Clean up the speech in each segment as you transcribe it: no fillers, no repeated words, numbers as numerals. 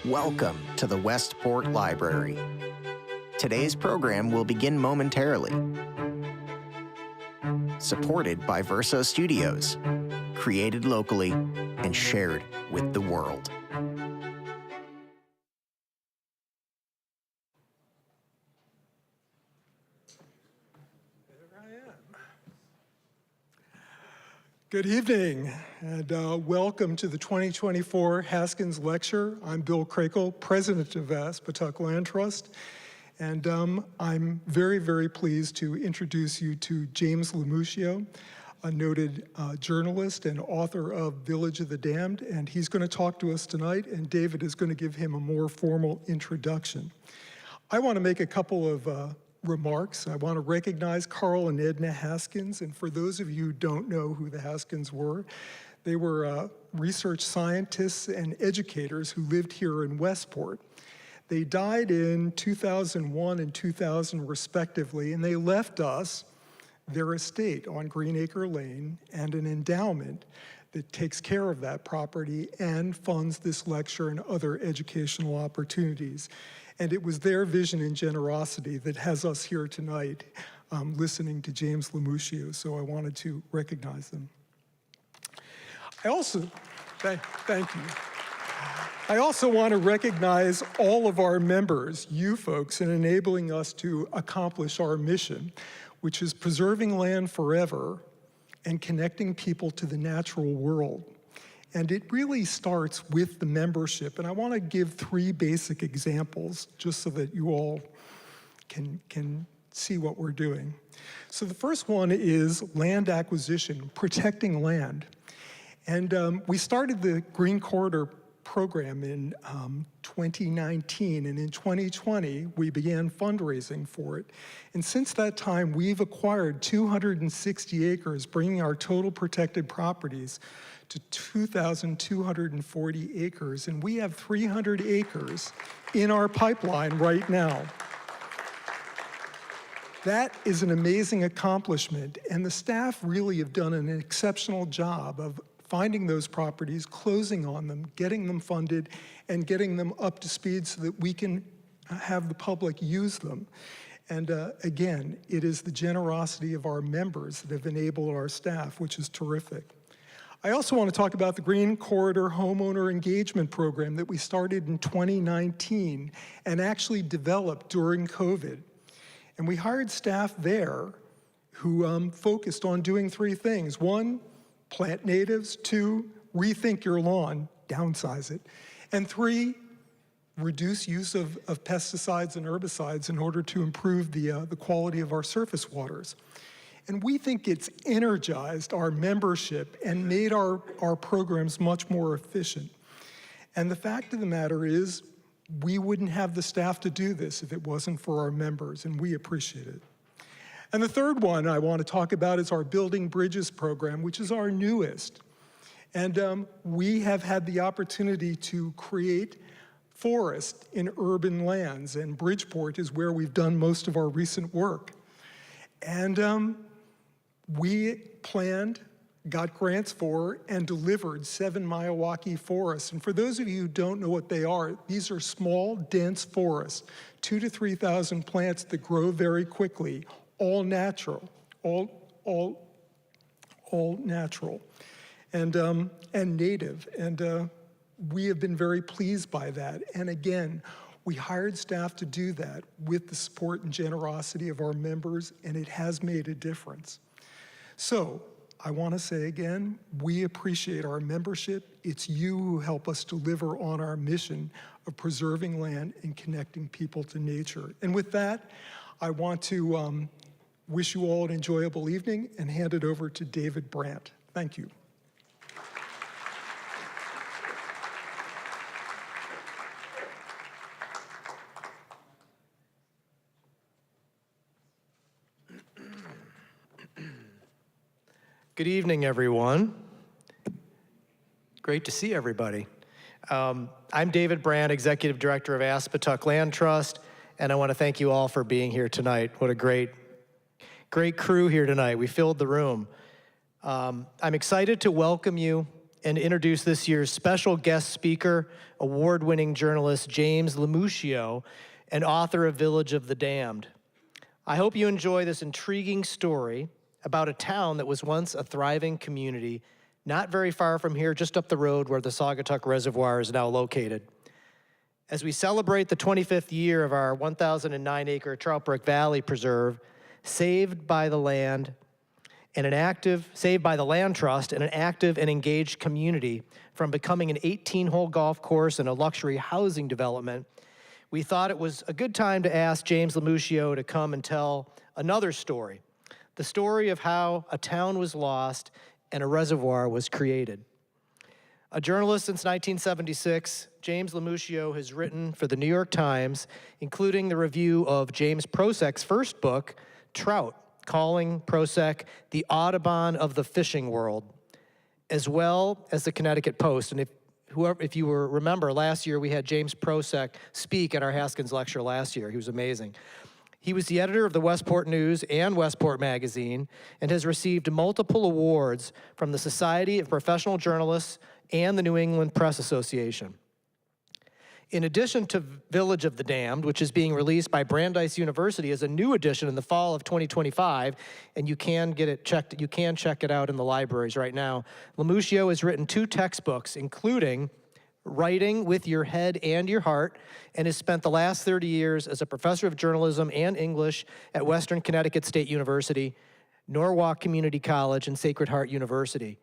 Welcome to the Westport Library. Today's program will begin momentarily. Supported by Verso Studios, created locally and shared with the world. Good evening, and welcome to the 2024 Haskins Lecture. I'm Bill Krakel, President of Aspetuck Land Trust, and I'm very, very pleased to introduce you to James Lomuscio, a noted journalist and author of Village of the Damned, and he's going to talk to us tonight, and David is going to give him a more formal introduction. I want to make a couple of remarks. I want to recognize Carl and Edna Haskins, and for those of you who don't know who the Haskins were, they were research scientists and educators who lived here in Westport. They died in 2001 and 2000 respectively, and they left us their estate on Greenacre Lane and an endowment that takes care of that property and funds this lecture and other educational opportunities. And it was their vision and generosity that has us here tonight listening to James Lomuscio, so I wanted to recognize them. I also, thank you. I also want to recognize all of our members, you folks, in enabling us to accomplish our mission, which is preserving land forever and connecting people to the natural world. And it really starts with the membership. And I want to give three basic examples just so that you all can see what we're doing. So the first one is land acquisition, protecting land. And we started the Green Corridor program in 2019, and in 2020 we began fundraising for it. And since that time we've acquired 260 acres, bringing our total protected properties to 2,240 acres, and we have 300 acres in our pipeline right now. That is an amazing accomplishment, and the staff really have done an exceptional job of finding those properties, closing on them, getting them funded, and getting them up to speed so that we can have the public use them. And again, it is the generosity of our members that have enabled our staff, which is terrific. I also want to talk about the Green Corridor Homeowner Engagement Program that we started in 2019 and actually developed during COVID. And we hired staff there who focused on doing three things. One, plant natives. Two, rethink your lawn, downsize it. And three, reduce use of pesticides and herbicides in order to improve the quality of our surface waters. And we think it's energized our membership and made our programs much more efficient. And the fact of the matter is, we wouldn't have the staff to do this if it wasn't for our members, and we appreciate it. And the third one I want to talk about is our Building Bridges program, which is our newest. And we have had the opportunity to create forest in urban lands, and Bridgeport is where we've done most of our recent work. And we planned, got grants for, and delivered 7 Miyawaki forests. And for those of you who don't know what they are, these are small, dense forests, 2,000 to 3,000 plants that grow very quickly, all natural, all natural, and native. And we have been very pleased by that. And again, we hired staff to do that with the support and generosity of our members, and it has made a difference. So I want to say again, we appreciate our membership. It's you who help us deliver on our mission of preserving land and connecting people to nature. And with that, I want to wish you all an enjoyable evening and hand it over to David Brandt. Thank you. Good evening, everyone. Great to see everybody. I'm David Brandt, Executive Director of Aspetuck Land Trust, and I want to thank you all for being here tonight. What a great crew here tonight. We filled the room. I'm excited to welcome you and introduce this year's special guest speaker, award-winning journalist James Lomuscio, and author of Village of the Damned. I hope you enjoy this intriguing story about a town that was once a thriving community, not very far from here, just up the road where the Saugatuck Reservoir is now located. As we celebrate the 25th year of our 1,009-acre Trout Brook Valley Preserve, saved by the Land Trust, and an active and engaged community from becoming an 18-hole golf course and a luxury housing development, we thought it was a good time to ask James Lomuscio to come and tell another story, the story of how a town was lost and a reservoir was created. A journalist since 1976, James Lomuscio has written for the New York Times, including the review of James Prosek's first book, Trout, calling Prosek the Audubon of the fishing world, as well as the Connecticut Post. And if you remember, last year we had James Prosek speak at our Haskins lecture last year. He was amazing. He was the editor of the Westport News and Westport Magazine and has received multiple awards from the Society of Professional Journalists and the New England Press Association. In addition to Village of the Damned, which is being released by Brandeis University as a new edition in the fall of 2025, and you can check it out in the libraries right now, Lomuscio has written 2 textbooks, including Writing with Your Head and Your Heart, and has spent the last 30 years as a professor of journalism and English at Western Connecticut State University, Norwalk Community College, and Sacred Heart University.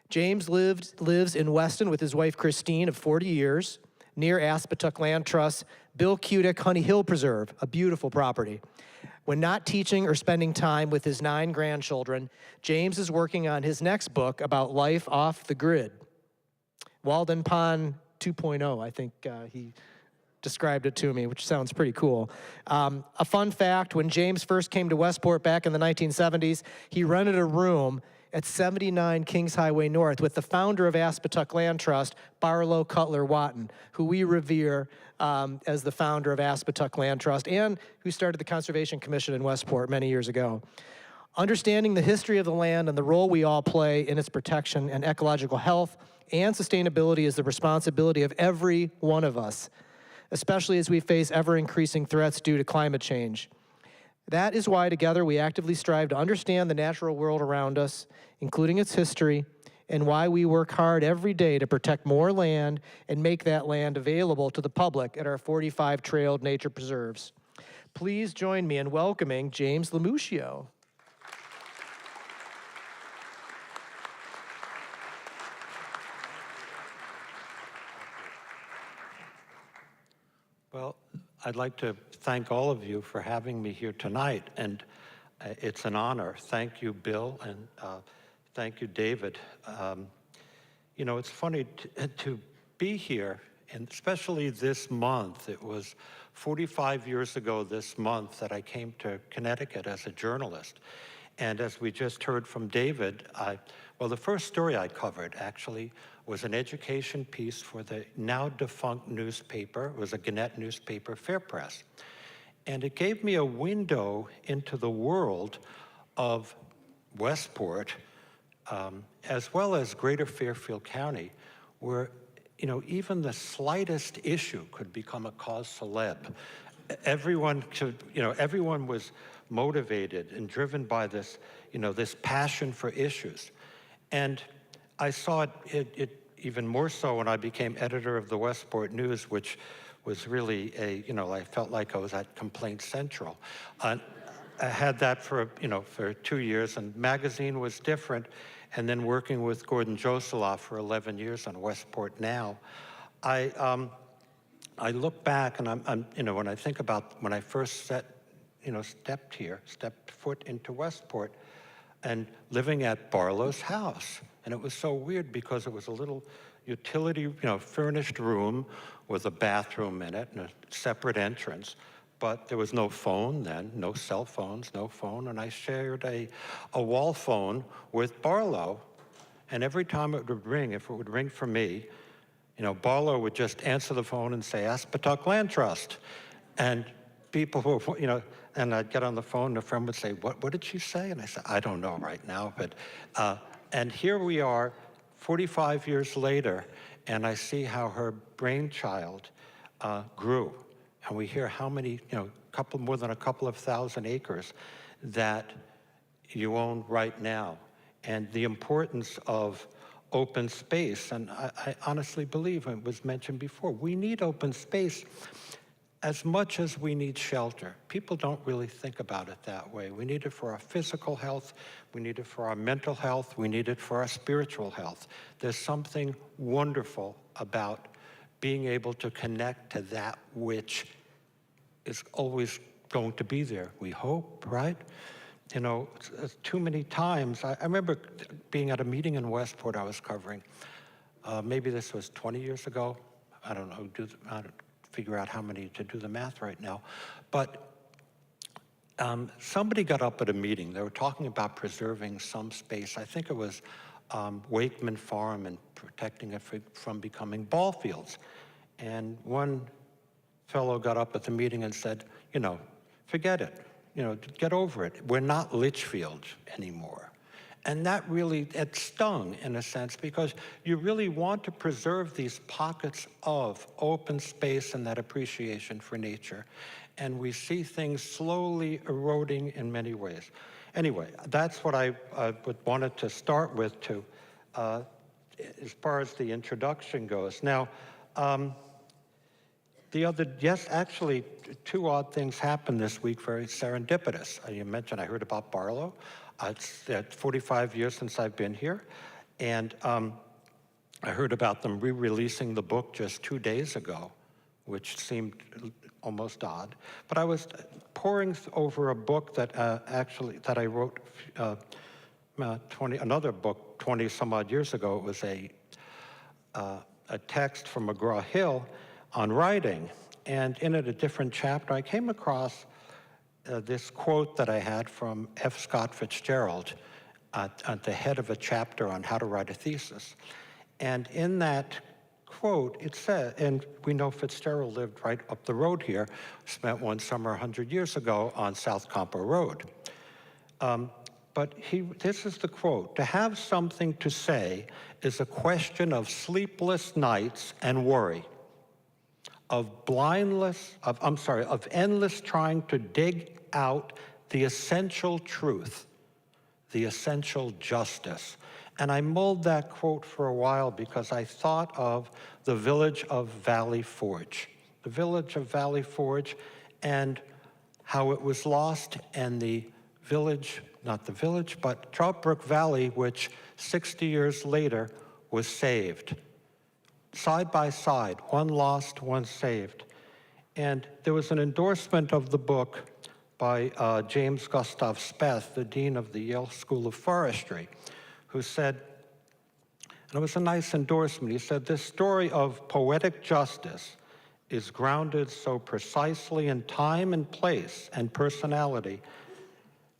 James lives in Weston with his wife Christine of 40 years, near Aspetuck Land Trust, Bill Cudick Honey Hill Preserve, a beautiful property. When not teaching or spending time with his 9 grandchildren, James is working on his next book about life off the grid. Walden Pond 2.0, I think he described it to me, which sounds pretty cool. A fun fact, when James first came to Westport back in the 1970s, he rented a room at 79 Kings Highway North with the founder of Aspetuck Land Trust, Barlow Cutler Watton, who we revere as the founder of Aspetuck Land Trust and who started the Conservation Commission in Westport many years ago. Understanding the history of the land and the role we all play in its protection and ecological health and sustainability is the responsibility of every one of us, especially as we face ever-increasing threats due to climate change. That is why together we actively strive to understand the natural world around us, including its history, and why we work hard every day to protect more land and make that land available to the public at our 45 trailed nature preserves. Please join me in welcoming James Lomuscio. Well, I'd like to thank all of you for having me here tonight, and it's an honor. Thank you, Bill, and thank you, David. You know, it's funny to be here, and especially this month. It was 45 years ago this month that I came to Connecticut as a journalist. And as we just heard from David, well, the first story I covered actually was an education piece for the now defunct newspaper. It was a Gannett newspaper, Fair Press. And it gave me a window into the world of Westport, as well as Greater Fairfield County, where, you know, even the slightest issue could become a cause célèbre. Everyone was motivated and driven by this, you know, this passion for issues. And I saw it even more so when I became editor of the Westport News, which was really I felt like I was at Complaint Central. I had that for 2 years, and magazine was different. And then working with Gordon Joselaw for 11 years on Westport Now, I look back and when I think about when I first stepped foot into Westport and living at Barlow's house. And it was so weird because it was a little utility, furnished room with a bathroom in it and a separate entrance. But there was no phone then, no cell phones, no phone. And I shared a wall phone with Barlow. And every time it would ring, if it would ring for me, Barlow would just answer the phone and say, Aspetuck Land Trust. And people were, and I'd get on the phone and a friend would say, what did she say? And I said, I don't know right now. But, and here we are 45 years later, and I see how her brainchild grew. And we hear how many, more than a couple of thousand acres that you own right now. And the importance of open space. And I honestly believe, it was mentioned before, we need open space as much as we need shelter. People don't really think about it that way. We need it for our physical health, we need it for our mental health, we need it for our spiritual health. There's something wonderful about being able to connect to that which is always going to be there, we hope, right? Too many times, I remember being at a meeting in Westport I was covering. Maybe this was 20 years ago. I don't know, I don't figure out how many to do the math right now. But somebody got up at a meeting. They were talking about preserving some space. I think it was Wakeman Farm and protecting it from becoming ball fields. And one fellow got up at the meeting and said, forget it. Get over it. We're not Litchfield anymore. And that really, it stung in a sense, because you really want to preserve these pockets of open space and that appreciation for nature. And we see things slowly eroding in many ways. Anyway, that's what I wanted to start with too, as far as the introduction goes. Now, actually, two odd things happened this week, very serendipitous. You mentioned I heard about Barlow. It's 45 years since I've been here, and I heard about them re-releasing the book just 2 days ago, which seemed almost odd. But I was poring over a book that that I wrote, another book 20 some odd years ago. It was a text from McGraw-Hill on writing, and in it, a different chapter, I came across this quote that I had from F. Scott Fitzgerald at the head of a chapter on how to write a thesis. And in that quote, it said, and we know Fitzgerald lived right up the road here, spent one summer 100 years ago on South Compo Road. But this is the quote: "To have something to say is a question of sleepless nights and worry, of endless trying to dig out the essential truth, the essential justice." And I mulled that quote for a while because I thought of the village of Valley Forge. The village of Valley Forge and how it was lost, and the village, not the village, but Troutbrook Valley, which 60 years later was saved. Side by side, one lost, one saved. And there was an endorsement of the book by James Gustav Speth, the dean of the Yale School of Forestry, who said, and it was a nice endorsement, he said, "This story of poetic justice is grounded so precisely in time and place and personality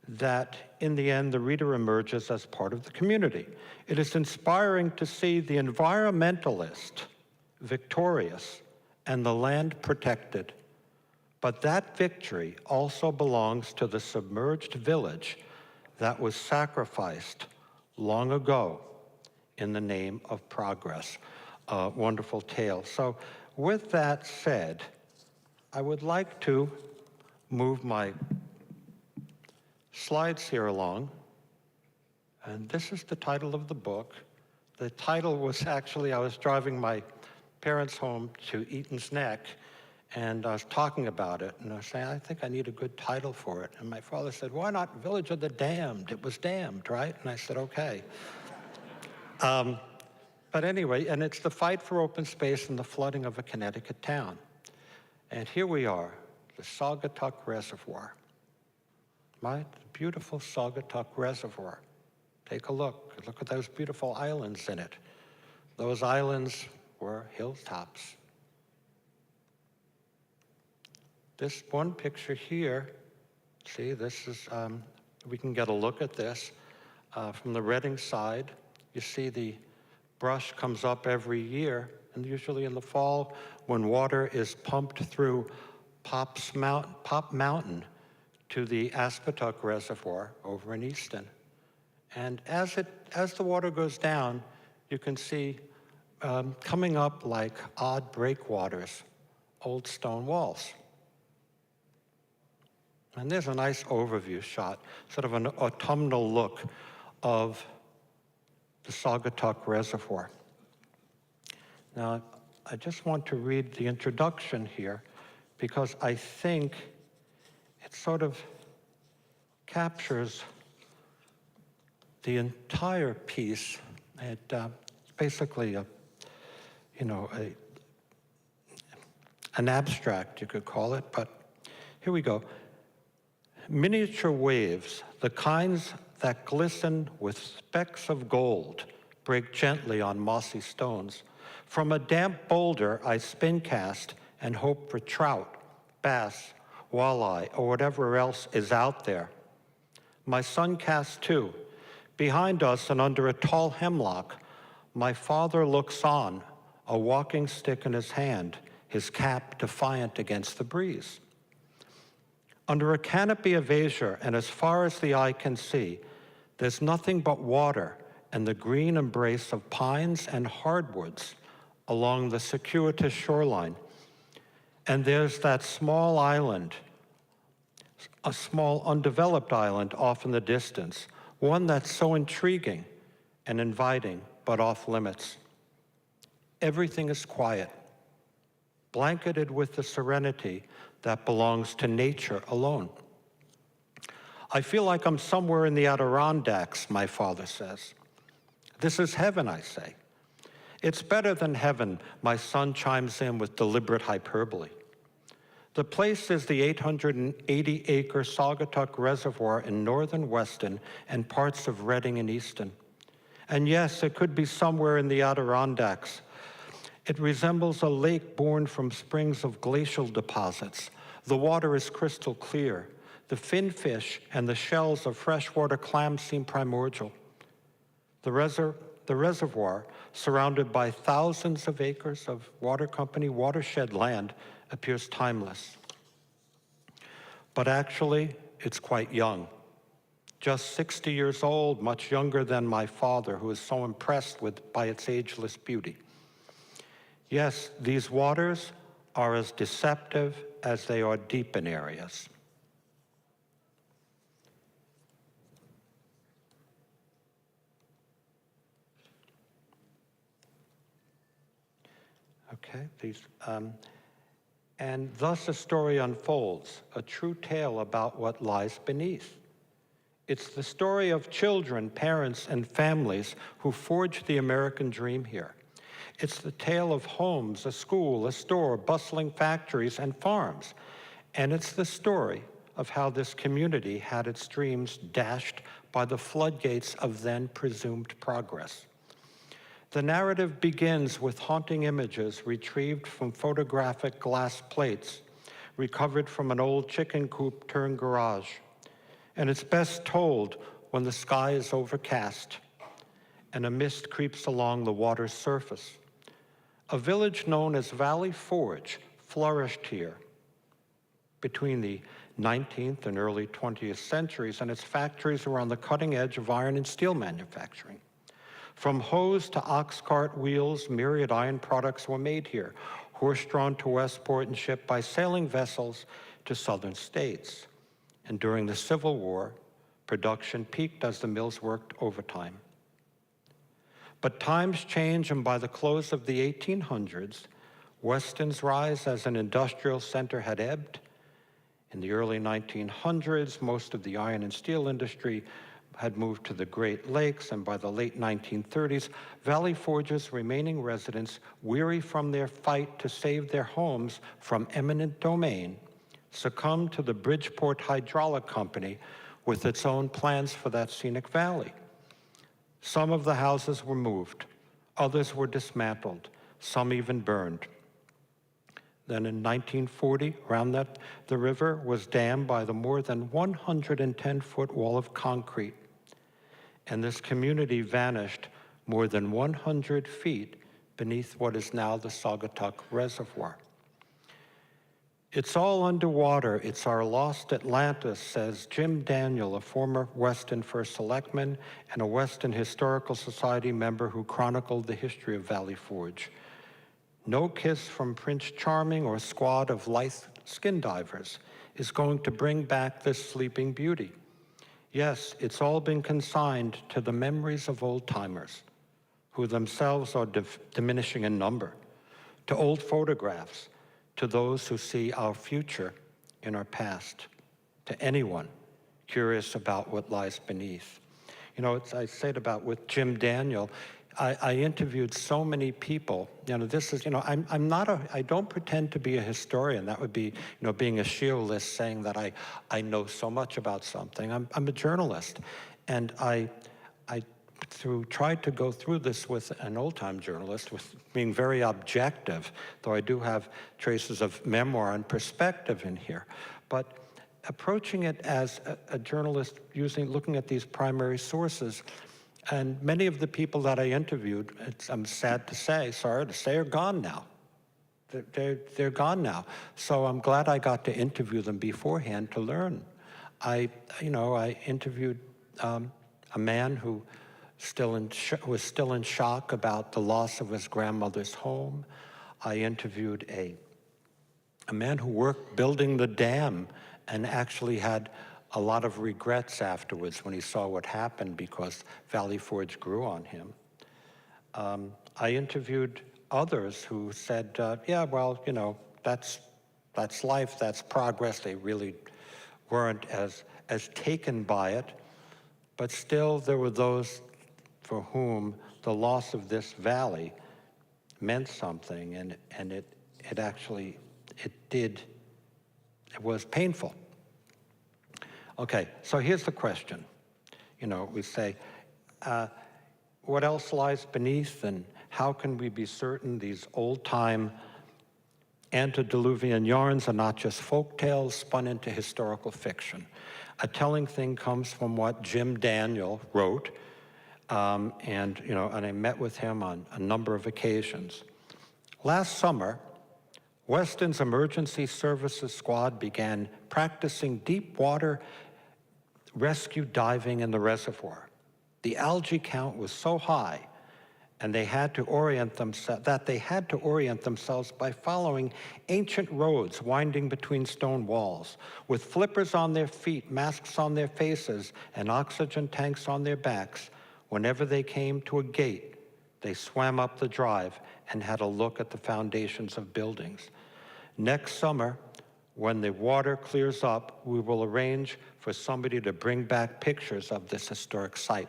that in the end the reader emerges as part of the community. It is inspiring to see the environmentalist victorious and the land protected. But that victory also belongs to the submerged village that was sacrificed long ago in the name of progress." Wonderful tale. So with that said, I would like to move my slides here along. And this is the title of the book. The title was actually, I was driving my parents home to Eaton's Neck, and I was talking about it, and I was saying, I think I need a good title for it. And my father said, why not Village of the Damned? It was damned, right? And I said, okay. But anyway, and it's the fight for open space and the flooding of a Connecticut town. And here we are, the Saugatuck Reservoir, right? The beautiful Saugatuck Reservoir. Take a look. Look at those beautiful islands in it. Those islands were hilltops. This one picture here, see, this is, we can get a look at this. From the Reading side, you see the brush comes up every year, and usually in the fall, when water is pumped through Pop Mountain to the Aspetuck Reservoir over in Easton. And as the water goes down, you can see coming up like odd breakwaters, old stone walls. And there's a nice overview shot, sort of an autumnal look of the Saugatuck Reservoir. Now, I just want to read the introduction here because I think it sort of captures the entire piece. It's basically an abstract, you could call it, but here we go. Miniature waves, the kinds that glisten with specks of gold, break gently on mossy stones. From a damp boulder, I spin cast and hope for trout, bass, walleye, or whatever else is out there. My son casts too. Behind us and under a tall hemlock, my father looks on, a walking stick in his hand, his cap defiant against the breeze. Under a canopy of azure, and as far as the eye can see, there's nothing but water and the green embrace of pines and hardwoods along the circuitous shoreline. And there's that small island, a small undeveloped island off in the distance, one that's so intriguing and inviting, but off limits. Everything is quiet, blanketed with the serenity that belongs to nature alone. I feel like I'm somewhere in the Adirondacks, my father says. This is heaven, I say. It's better than heaven, my son chimes in with deliberate hyperbole. The place is the 880-acre Saugatuck Reservoir in northern Weston and parts of Reading and Easton. And yes, it could be somewhere in the Adirondacks. It resembles a lake born from springs of glacial deposits. The water is crystal clear. The finfish and the shells of freshwater clams seem primordial. The reservoir, surrounded by thousands of acres of water company watershed land, appears timeless. But actually, it's quite young. Just 60 years old, much younger than my father, who is so impressed by its ageless beauty. Yes, these waters are as deceptive as they are deep in areas. Okay, and thus a story unfolds, a true tale about what lies beneath. It's the story of children, parents, and families who forged the American dream here. It's the tale of homes, a school, a store, bustling factories, and farms. And it's the story of how this community had its dreams dashed by the floodgates of then presumed progress. The narrative begins with haunting images retrieved from photographic glass plates, recovered from an old chicken coop turned garage. And it's best told when the sky is overcast and a mist creeps along the water's surface. A village known as Valley Forge flourished here between the 19th and early 20th centuries, and its factories were on the cutting edge of iron and steel manufacturing. From hose to ox cart wheels, myriad iron products were made here, horse-drawn to Westport and shipped by sailing vessels to southern states. And during the Civil War, production peaked as the mills worked overtime. But times change, and by the close of the 1800s, Weston's rise as an industrial center had ebbed. In the early 1900s, most of the iron and steel industry had moved to the Great Lakes, and by the late 1930s, Valley Forge's remaining residents, weary from their fight to save their homes from eminent domain, succumbed to the Bridgeport Hydraulic Company with its own plans for that scenic valley. Some of the houses were moved, others were dismantled, some even burned. Then in 1940, around the river was dammed by the more than 110-foot wall of concrete, and this community vanished more than 100 feet beneath what is now the Saugatuck Reservoir. It's all underwater. It's our lost Atlantis, says Jim Daniel, a former Weston First Selectman and a Weston Historical Society member who chronicled the history of Valley Forge. No kiss from Prince Charming or a squad of lithe skin divers is going to bring back this sleeping beauty. Yes, it's all been consigned to the memories of old-timers, who themselves are diminishing in number, to old photographs, to those who see our future in our past, to anyone curious about what lies beneath. You know, I say it about with Jim Daniel, I interviewed so many people. You know, this is, you know, I don't pretend to be a historian. That would be, you know, being a shiolist saying that I know so much about something. I'm a journalist. And I tried to go through this with an old-time journalist, with being very objective, though I do have traces of memoir and perspective in here. But approaching it as a journalist, looking at these primary sources, and many of the people that I interviewed, I'm sad to say, sorry to say, are gone now. They're gone now. So I'm glad I got to interview them beforehand to learn. I interviewed a man who was still in shock about the loss of his grandmother's home. I interviewed a man who worked building the dam and actually had a lot of regrets afterwards when he saw what happened because Valley Forge grew on him. I interviewed others who said, yeah, well, you know, that's life, that's progress. They really weren't as taken by it, but still there were those for whom the loss of this valley meant something, and it was painful. Okay, so here's the question. You know, we say, what else lies beneath, and how can we be certain these old-time antediluvian yarns are not just folk tales spun into historical fiction? A telling thing comes from what Jim Daniel wrote, and I met with him on a number of occasions. Last summer, Weston's Emergency Services Squad began practicing deep water rescue diving in the reservoir. The algae count was so high, and they had to orient themselves by following ancient roads winding between stone walls, with flippers on their feet, masks on their faces, and oxygen tanks on their backs. Whenever they came to a gate, they swam up the drive and had a look at the foundations of buildings. Next summer, when the water clears up, we will arrange for somebody to bring back pictures of this historic site.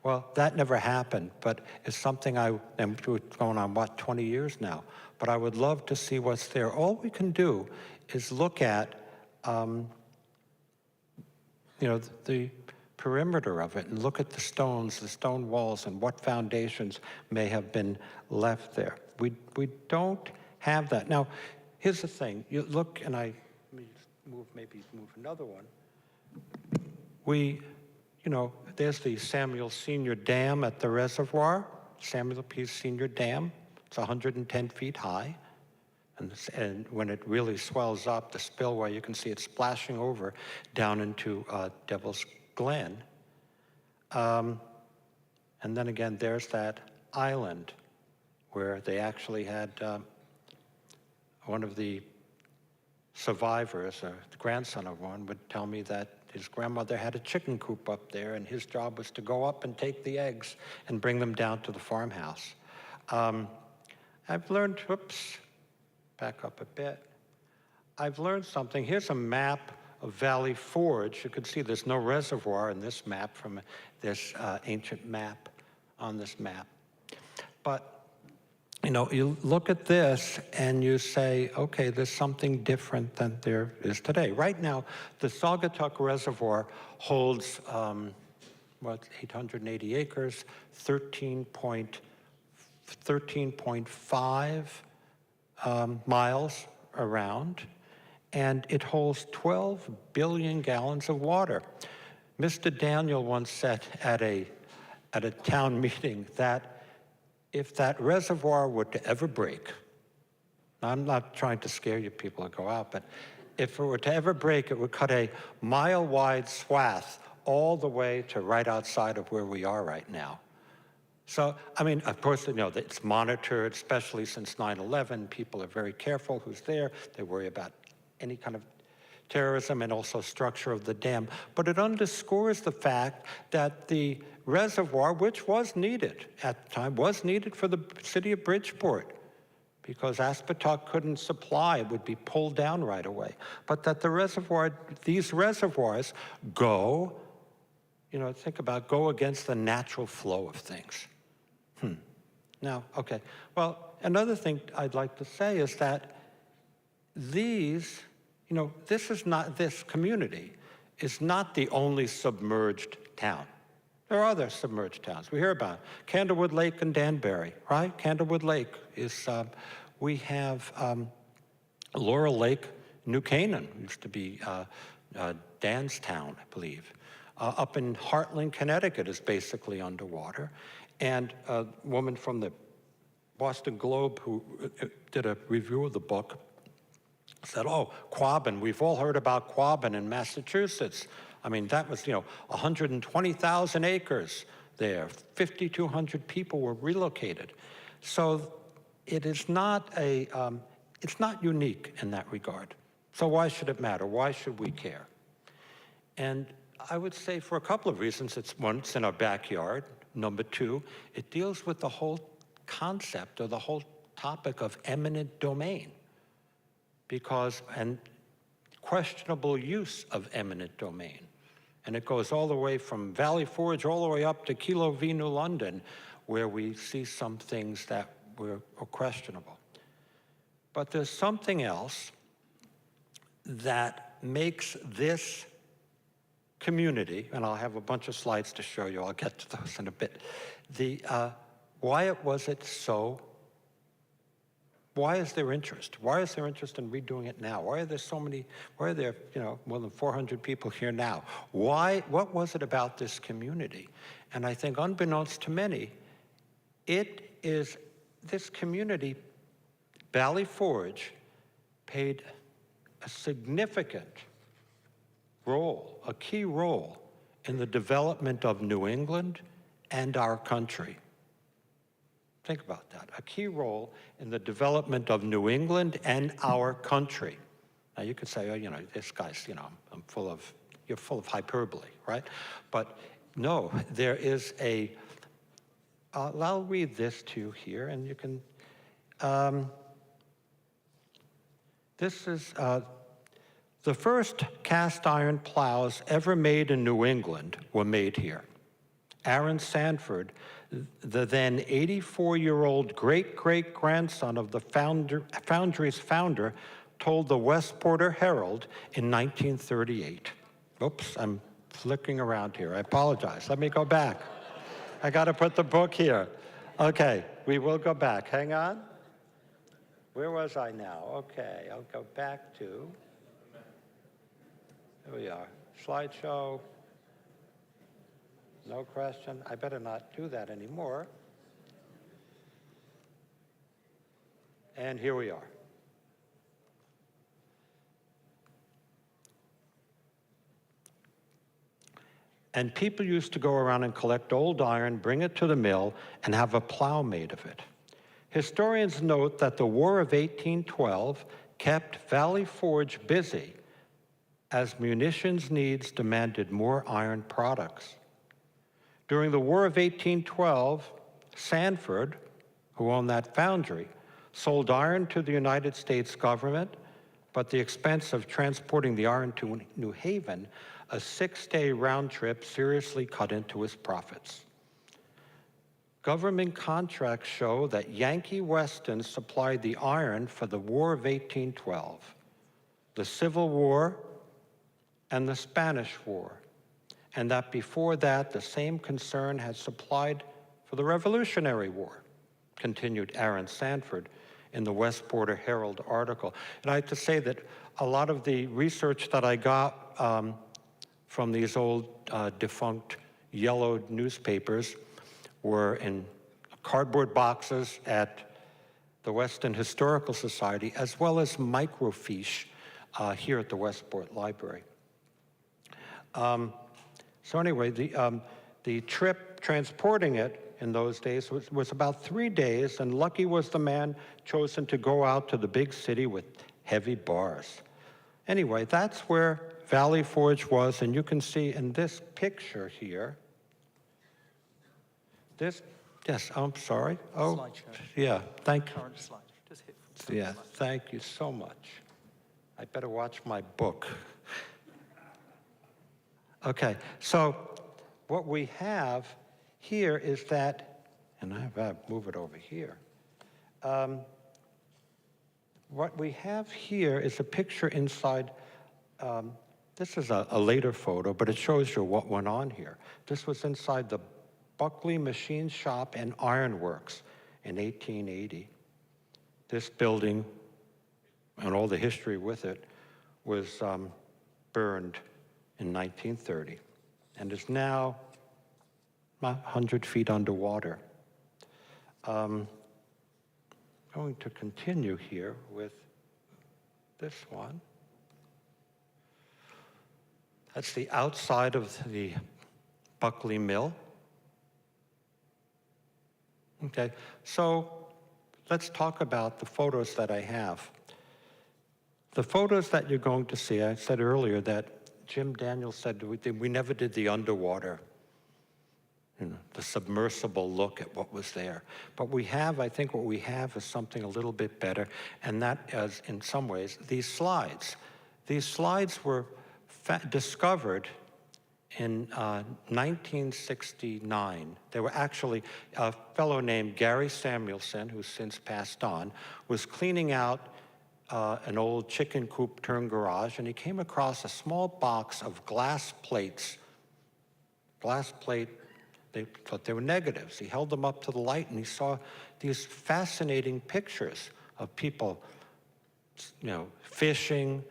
Well, that never happened, but it's something I'm going on, 20 years now? But I would love to see what's there. All we can do is look at, the perimeter of it and look at the stones, the stone walls, and what foundations may have been left there. We don't have that. Now, here's the thing. You look, and maybe move another one. There's the Samuel Senior Dam at the reservoir, Samuel P. Senior Dam. It's 110 feet high. And when it really swells up, the spillway, you can see it splashing over down into Devil's Glen. And then again, there's that island where they actually had one of the survivors, the grandson of one, would tell me that his grandmother had a chicken coop up there, and his job was to go up and take the eggs and bring them down to the farmhouse. I've learned, back up a bit. I've learned something. Here's a map of Valley Forge. You can see there's no reservoir in this map from this ancient map on this map. But you look at this and you say, okay, there's something different than there is today. Right now, the Saugatuck Reservoir holds, 880 acres, 13.5 miles around, and it holds 12 billion gallons of water. Mr. Daniel once said at a town meeting that if that reservoir were to ever break, Now, I'm not trying to scare you people to go out, but if it were to ever break, it would cut a mile-wide swath all the way to right outside of where we are right now. So, I mean, of course, you know, it's monitored, especially since 9/11. People are very careful who's there. They worry about any kind of terrorism and also structure of the dam. But it underscores the fact that the reservoir, which was needed at the time, was needed for the city of Bridgeport, because Aspetuck couldn't supply, it would be pulled down right away. But that the reservoir, these reservoirs go, you know, think about, go against the natural flow of things. Now, okay, well, another thing I'd like to say is that these, you know, this community is not the only submerged town. There are other submerged towns. We hear about Candlewood Lake and Danbury, right? Candlewood Lake is, we have Laurel Lake, New Canaan, used to be Dan's town, I believe. Up in Hartland, Connecticut is basically underwater. And a woman from the Boston Globe who did a review of the book said, oh, Quabbin, we've all heard about Quabbin in Massachusetts. I mean, that was, you know, 120,000 acres there. 5,200 people were relocated. So it is not it's not unique in that regard. So why should it matter? Why should we care? And I would say for a couple of reasons. It's in our backyard. Number two, it deals with the whole concept or the whole topic of eminent domain, and questionable use of eminent domain. And it goes all the way from Valley Forge all the way up to Kilo V, New London, where we see some things that are questionable. But there's something else that makes this community, and I'll have a bunch of slides to show you, I'll get to those in a bit. Why is there interest? Why is there interest in redoing it now? Why are there, you know, more than 400 people here now? What was it about this community? And I think unbeknownst to many, this community, Valley Forge, played a significant role, a key role in the development of New England and our country. Think about that, a key role in the development of New England and our country. Now you could say, oh, you know, this guy's, you know, you're full of hyperbole, right? But no, there is I'll read this to you here, and you can, this is, the first cast iron plows ever made in New England were made here. Aaron Sanford, the then 84-year-old great-great-grandson of the foundry's founder, told the Westport Herald in 1938. Oops, I'm flicking around here. I apologize. Let me go back. I got to put the book here. Okay, we will go back. Hang on. Where was I now? Okay, I'll go back to... Here we are. Slideshow. No question. I better not do that anymore. And here we are. And people used to go around and collect old iron, bring it to the mill, and have a plow made of it. Historians note that the War of 1812 kept Valley Forge busy as munitions needs demanded more iron products. During the War of 1812, Sanford, who owned that foundry, sold iron to the United States government, but the expense of transporting the iron to New Haven, a 6-day round trip, seriously cut into his profits. Government contracts show that Yankee Weston supplied the iron for the War of 1812, the Civil War, and the Spanish War, and that before that, the same concern had supplied for the Revolutionary War, continued Aaron Sanford in the Westport Herald article. And I have to say that a lot of the research that I got from these old defunct yellowed newspapers were in cardboard boxes at the Western Historical Society, as well as microfiche here at the Westport Library. So anyway, the trip transporting it in those days was about 3 days, and lucky was the man chosen to go out to the big city with heavy bars. Anyway, that's where Valley Forge was, and you can see in this picture here, yes, I'm sorry. Oh, Slideshow. yeah, thank you. Current slide. Just hit. Yeah, thank you so much. I better watch my book. Okay, so what we have here is that, and I have to move it over here. What we have here is a picture inside. This is a later photo, but it shows you what went on here. This was inside the Buckley Machine Shop and Iron Works in 1880. This building, and all the history with it, was burned in 1930 and is now 100 feet underwater. Going to continue here with this one. That's the outside of the Buckley Mill. Okay, so let's talk about the photos that I have. The photos that you're going to see, I said earlier that Jim Daniels said we never did the underwater, the submersible look at what was there. But we have, I think what we have is something a little bit better, and that is, in some ways, these slides. These slides were discovered in 1969. There were actually a fellow named Gary Samuelson, who's since passed on, was cleaning out an old chicken coop turned garage, and he came across a small box of glass plates. Glass plate, they thought they were negatives. He held them up to the light, and he saw these fascinating pictures of people, fishing,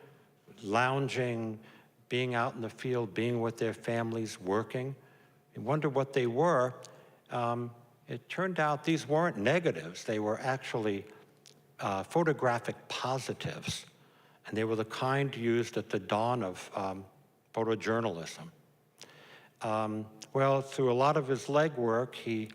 lounging, being out in the field, being with their families, working. He wondered what they were. It turned out these weren't negatives. They were actually photographic positives, and they were the kind used at the dawn of photojournalism. Well, through a lot of his legwork, he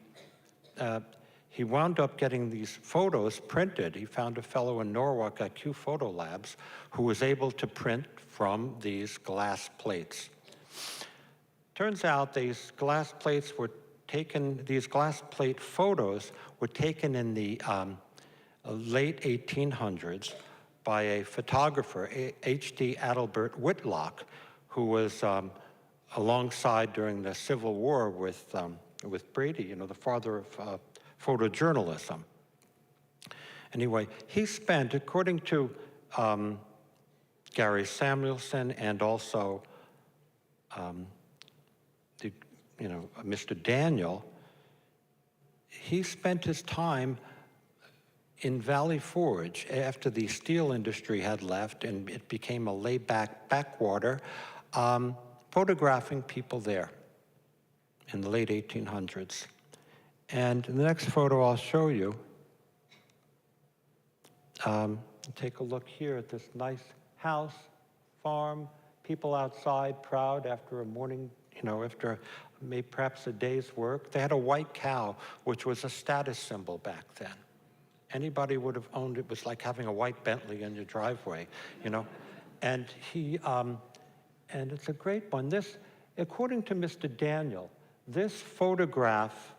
wound up getting these photos printed. He found a fellow in Norwalk at Q Photo Labs who was able to print from these glass plates. Turns out these glass plates were taken, these glass plate photos were taken in the late 1800s by a photographer, H.D. Adelbert Whitlock, who was alongside during the Civil War with Brady, the father of photojournalism. Anyway, he spent, according to Gary Samuelson and also Mr. Daniel, he spent his time in Valley Forge after the steel industry had left and it became a laid-back backwater, photographing people there in the late 1800s. And in the next photo I'll show you, take a look here at this nice house, farm, people outside proud after a morning, after maybe perhaps a day's work. They had a white cow, which was a status symbol back then. Anybody would have owned it. It was like having a white Bentley in your driveway, And and it's a great one. This, according to Mr. Daniel, this photograph,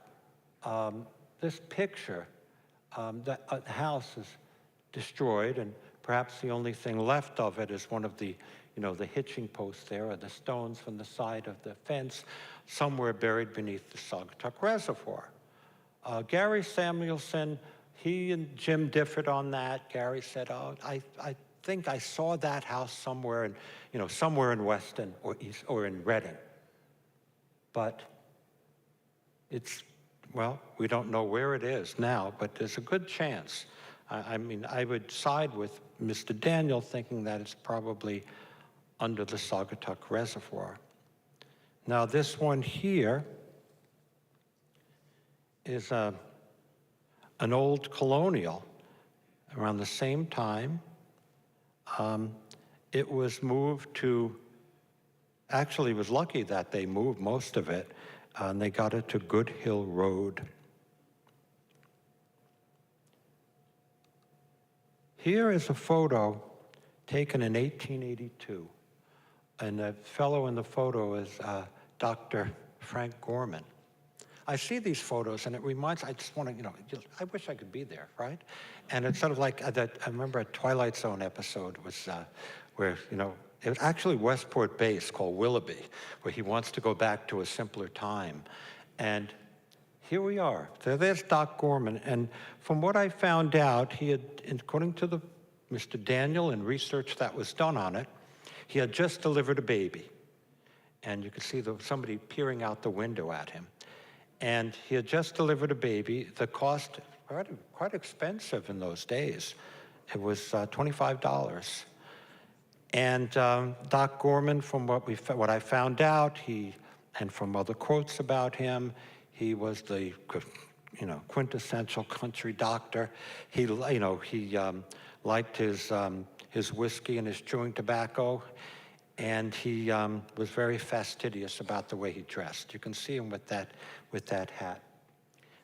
this picture, the house is destroyed, and perhaps the only thing left of it is one of the, the hitching posts there, or the stones from the side of the fence, somewhere buried beneath the Saugatuck Reservoir. Gary Samuelson, he and Jim differed on that. Gary said, "Oh, I think I saw that house somewhere in, somewhere in Weston or East or in Reading." But it's, well, we don't know where it is now, but there's a good chance. I mean, I would side with Mr. Daniel, thinking that it's probably under the Saugatuck Reservoir. Now, this one here is an old colonial, around the same time. It was moved to, actually it was lucky that they moved most of it, and they got it to Good Hill Road. Here is a photo taken in 1882, and the fellow in the photo is Dr. Frank Gorman. I see these photos, and it reminds, I just want to, I wish I could be there, right? And it's sort of like that, I remember a Twilight Zone episode was where, it was actually Westport base called Willoughby, where he wants to go back to a simpler time. And here we are. So there's Doc Gorman. And from what I found out, he had, according to Mr. Daniel and research that was done on it, he had just delivered a baby. And you could see somebody peering out the window at him. And he had just delivered a baby. The cost, quite expensive in those days. It was $25. And Doc Gorman, from what I found out, and from other quotes about him, he was the quintessential country doctor. He liked his whiskey and his chewing tobacco, and he was very fastidious about the way he dressed. You can see him with that hat.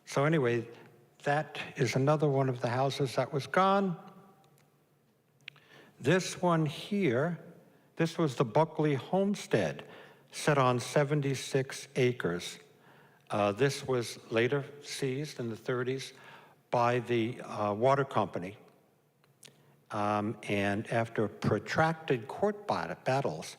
So anyway, that is another one of the houses that was gone. This one here, this was the Buckley Homestead, set on 76 acres. This was later seized in the 30s by the water company. And after protracted court battles,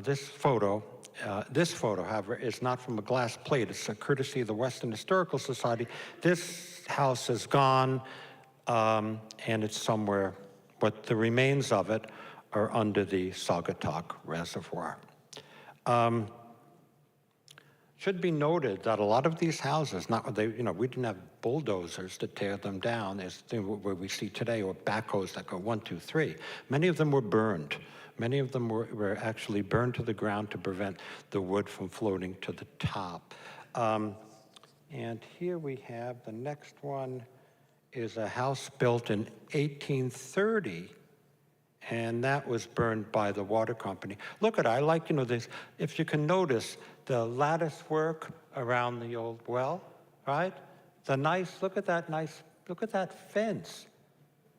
this photo, however, is not from a glass plate. It's a courtesy of the Western Historical Society. This house is gone, and it's somewhere, but the remains of it are under the Saugatuck Reservoir. Should be noted that a lot of these houses, we didn't have bulldozers to tear them down, as where we see today, or backhoes that go 1, 2, 3. Many of them were burned. Many of them were actually burned to the ground to prevent the wood from floating to the top. And here we have the next one is a house built in 1830, and that was burned by the water company. Look at it, I like, this, if you can notice, the lattice work around the old well, right? Look at that fence.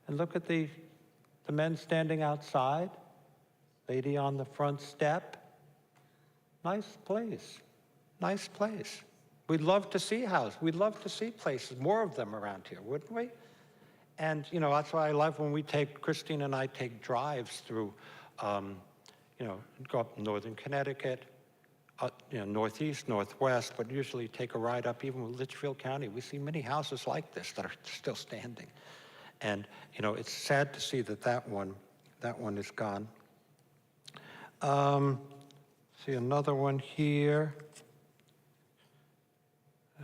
And look at the men standing outside, lady on the front step. Nice place, nice place. We'd love to see houses, we'd love to see places, more of them around here, wouldn't we? And, that's why I love when Christine and I take drives through, go up northern Connecticut, northeast, northwest, but usually take a ride up even with Litchfield County. We see many houses like this that are still standing. And, it's sad to see that one is gone. See another one here.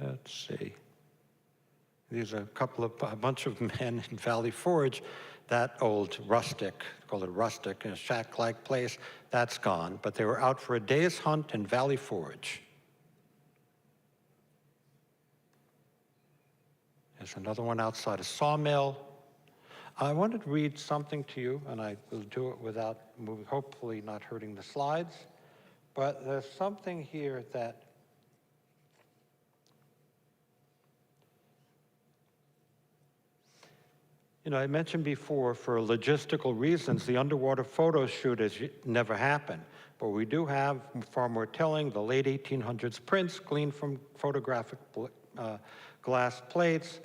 Let's see. These are a bunch of men in Valley Forge. That old rustic, called it rustic, a shack-like place, that's gone. But they were out for a day's hunt in Valley Forge. There's another one outside a sawmill. I wanted to read something to you, and I will do it without moving, hopefully not hurting the slides. But there's something here that I mentioned before, for logistical reasons, the underwater photo shoot has never happened. But we do have, far more telling, the late 1800s prints gleaned from photographic glass plates,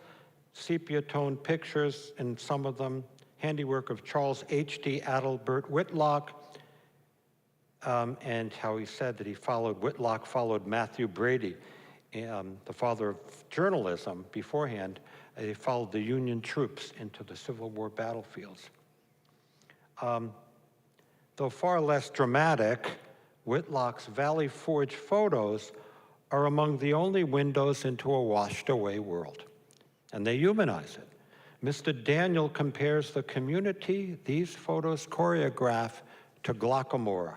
sepia-toned pictures, and some of them handiwork of Charles H.D. Adelbert Whitlock, and how he said that Whitlock followed Matthew Brady, the father of journalism beforehand. They followed the Union troops into the Civil War battlefields. Though far less dramatic, Whitlock's Valley Forge photos are among the only windows into a washed-away world, and they humanize it. Mr. Daniel compares the community these photos choreograph to Glockamora,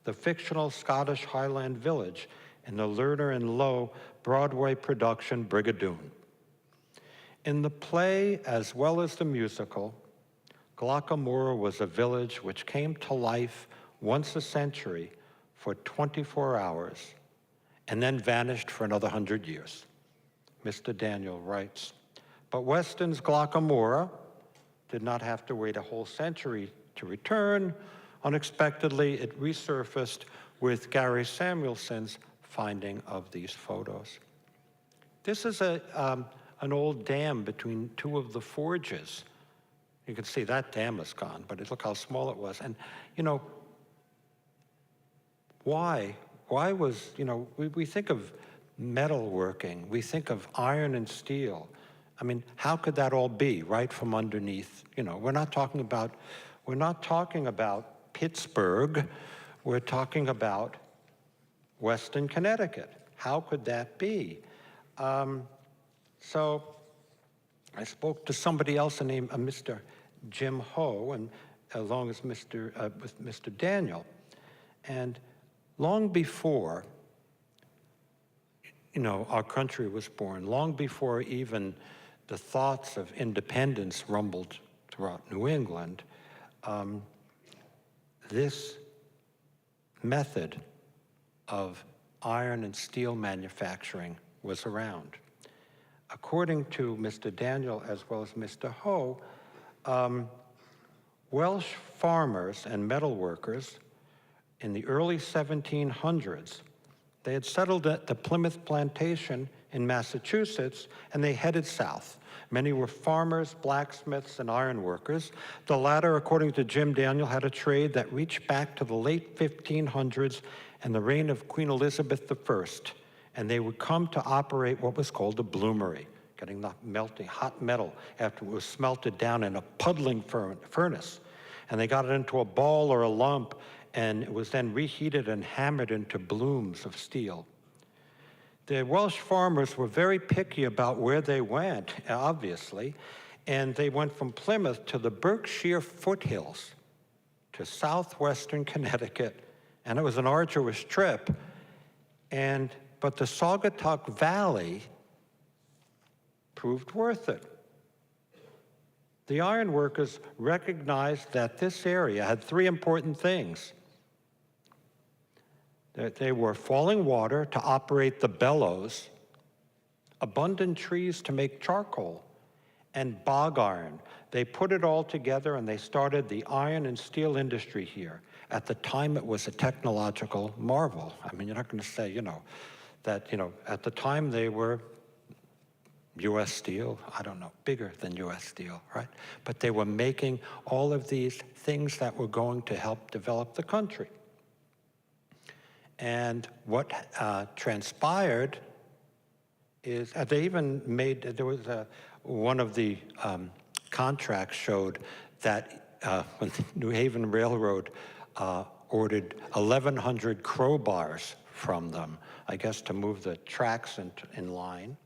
the fictional Scottish Highland village in the Lerner and Lowe Broadway production Brigadoon. In the play, as well as the musical, Glockamora was a village which came to life once a century for 24 hours and then vanished for another 100 years. Mr. Daniel writes, but Weston's Glockamora did not have to wait a whole century to return. Unexpectedly, it resurfaced with Gary Samuelson's finding of these photos. This is an old dam between two of the forges. You can see that dam is gone, but look how small it was. And, you know, why? Why was, you know, we think of metalworking, we think of iron and steel. I mean, how could that all be right from underneath? You know, we're not talking about Pittsburgh, we're talking about Western Connecticut. How could that be? So I spoke to somebody else named Mr. Jim Ho, and along as with Mr. Daniel. And long before, you know, our country was born, long before even the thoughts of independence rumbled throughout New England, this method of iron and steel manufacturing was around. According to Mr. Daniel as well as Mr. Ho, Welsh farmers and metal workers in the early 1700s, they had settled at the Plymouth Plantation in Massachusetts, and they headed south. Many were farmers, blacksmiths, and iron workers. The latter, according to Jim Daniel, had a trade that reached back to the late 1500s and the reign of Queen Elizabeth I, and they would come to operate what was called a bloomery, getting the melting hot metal after it was smelted down in a puddling furnace. And they got it into a ball or a lump, and it was then reheated and hammered into blooms of steel. The Welsh farmers were very picky about where they went, obviously, and they went from Plymouth to the Berkshire foothills to southwestern Connecticut, and it was an arduous trip. But the Saugatuck Valley proved worth it. The iron workers recognized that this area had three important things. That they were falling water to operate the bellows, abundant trees to make charcoal, and bog iron. They put it all together and they started the iron and steel industry here. At the time, it was a technological marvel. I mean, you're not going to say, you know, that, you know, at the time they were U.S. Steel, I don't know, bigger than U.S. Steel, right? But they were making all of these things that were going to help develop the country. And what transpired is they even made, there was one of the contracts showed that when the New Haven Railroad ordered 1,100 crowbars from them, I guess to move the tracks in line.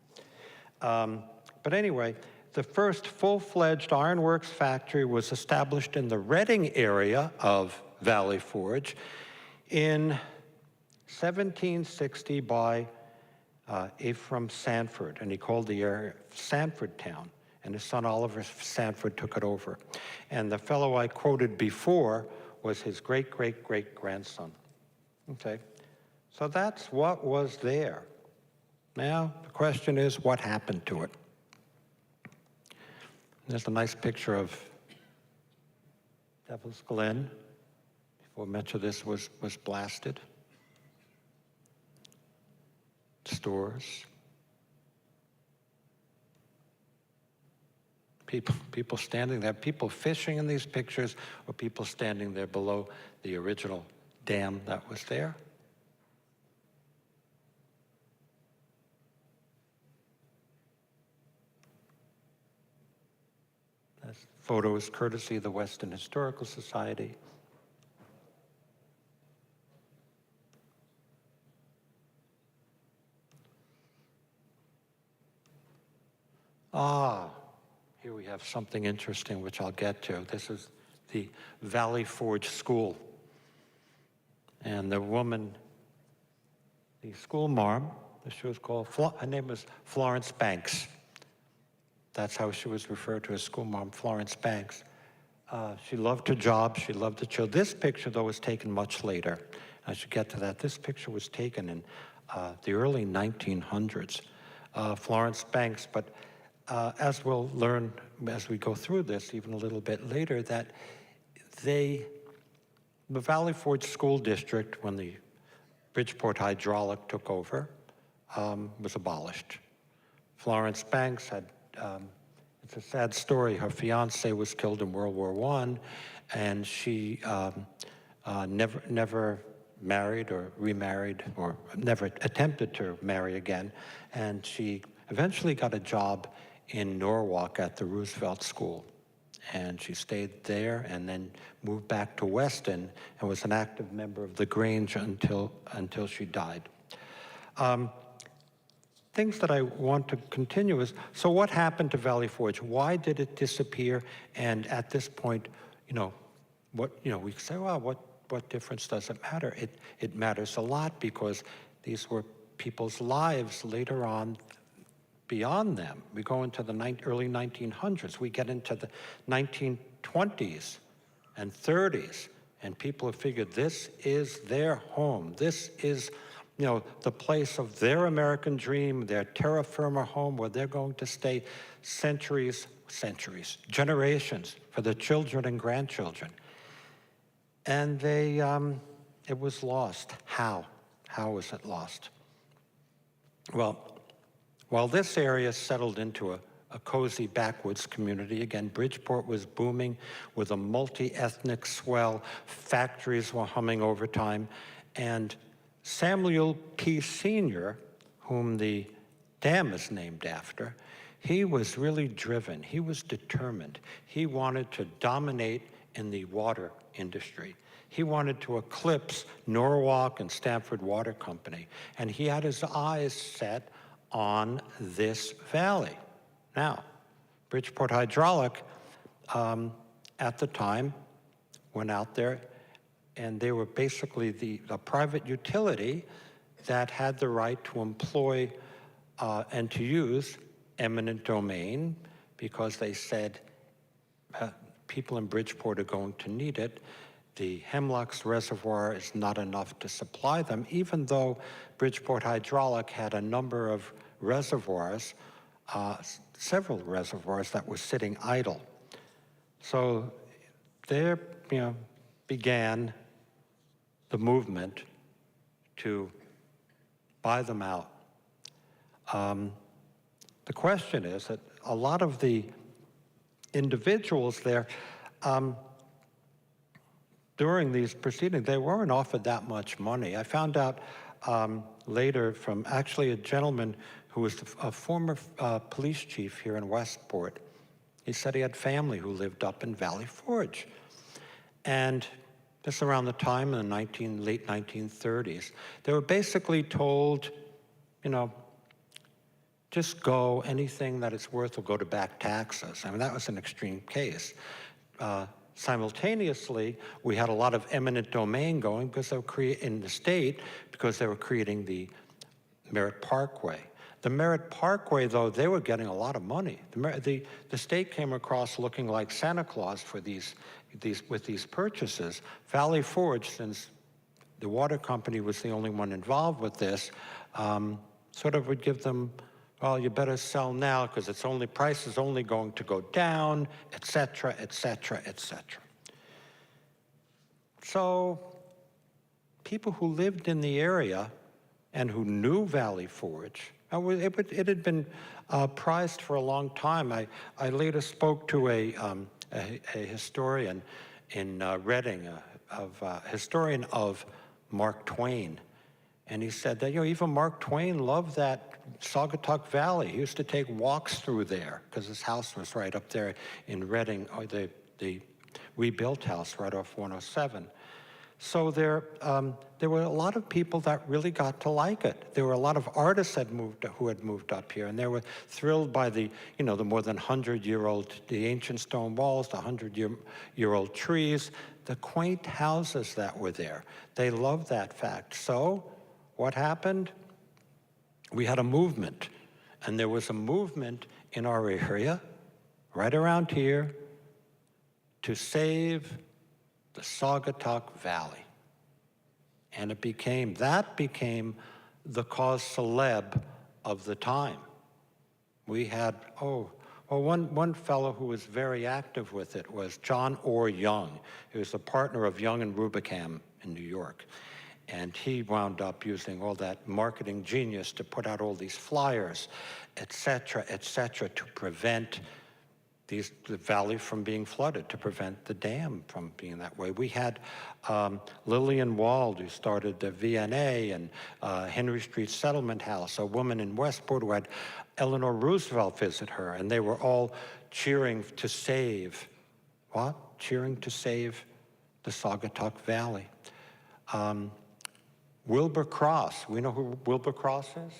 But anyway, the first full-fledged ironworks factory was established in the Reading area of Valley Forge in 1760 by Ephraim Sanford, and he called the area Sanford Town, and his son Oliver Sanford took it over. And the fellow I quoted before was his great-great-great-grandson. Okay, so that's what was there. Now, the question is, what happened to it? There's a nice picture of Devil's Glen, before much of this was blasted. Stores. People standing there, people fishing in these pictures, or people standing there below the original dam that was there. This photo is courtesy of the Western Historical Society. Here we have something interesting which I'll get to. This is the Valley Forge School. And the woman, the school marm, she was called, her name was Florence Banks. That's how she was referred to as school mom, Florence Banks. She loved her job, she loved the children. This picture, though, was taken much later. I should get to that. This picture was taken in the early 1900s. Florence Banks, but as we'll learn as we go through this even a little bit later, that the Valley Forge School District, when the Bridgeport Hydraulic took over, was abolished. Florence Banks had, it's a sad story, her fiance was killed in World War I, and she never married or remarried, or never attempted to marry again, and she eventually got a job in Norwalk at the Roosevelt School. And she stayed there and then moved back to Weston and was an active member of the Grange until she died. Things that I want to continue is, so what happened to Valley Forge? Why did it disappear? And at this point, we say, well, what difference does it matter? It matters a lot, because these were people's lives later on beyond them. We go into the early 1900s. We get into the 1920s and 30s, and people have figured this is their home. This is, the place of their American dream, their terra firma home, where they're going to stay generations for their children and grandchildren. And it was lost. How? How was it lost? Well, while this area settled into a cozy backwoods community, again, Bridgeport was booming with a multi-ethnic swell. Factories were humming overtime. And Samuel P. Sr., whom the dam is named after, he was really driven. He was determined. He wanted to dominate in the water industry. He wanted to eclipse Norwalk and Stamford Water Company. And he had his eyes set on this valley. Now, Bridgeport Hydraulic, at the time, went out there, and they were basically the private utility that had the right to employ and to use eminent domain, because they said people in Bridgeport are going to need it. The Hemlocks Reservoir is not enough to supply them, even though Bridgeport Hydraulic had a number of reservoirs, several reservoirs that were sitting idle. So there, began the movement to buy them out. The question is that a lot of the individuals there, during these proceedings, they weren't offered that much money. I found out later from actually a gentleman who was a former police chief here in Westport. He said he had family who lived up in Valley Forge. And this around the time in the late 1930s, they were basically told, just go, anything that it's worth will go to back taxes. I mean, that was an extreme case. Simultaneously, we had a lot of eminent domain going because they were in the state, because they were creating the Merritt Parkway. The Merritt Parkway, though, they were getting a lot of money. The state came across looking like Santa Claus for with these purchases. Valley Forge, since the water company was the only one involved with this, sort of would give them, well, you better sell now because price is only going to go down, et cetera, et cetera, et cetera. So people who lived in the area and who knew Valley Forge, it had been prized for a long time. I later spoke to a historian in Reading, a historian of Mark Twain. And he said that, even Mark Twain loved that Saugatuck Valley. He used to take walks through there because his house was right up there in Reading, or the rebuilt house right off 107. So there were a lot of people that really got to like it. There were a lot of artists who had moved up here, and they were thrilled by the more than 100-year-old, the ancient stone walls, the 100-year-old trees, the quaint houses that were there. They loved that fact. So what happened? We had a movement, and there was a movement in our area, right around here, to save the Saugatuck Valley. And that became the cause célèbre of the time. We had, one fellow who was very active with it was John Orr Young. He was a partner of Young and Rubicam in New York. And he wound up using all that marketing genius to put out all these flyers, et cetera, to prevent the valley from being flooded, to prevent the dam from being that way. We had Lillian Wald, who started the VNA and Henry Street Settlement House, a woman in Westport who had Eleanor Roosevelt visit her, and they were all cheering to save, cheering to save the Saugatuck Valley. Wilbur Cross, we know who Wilbur Cross is?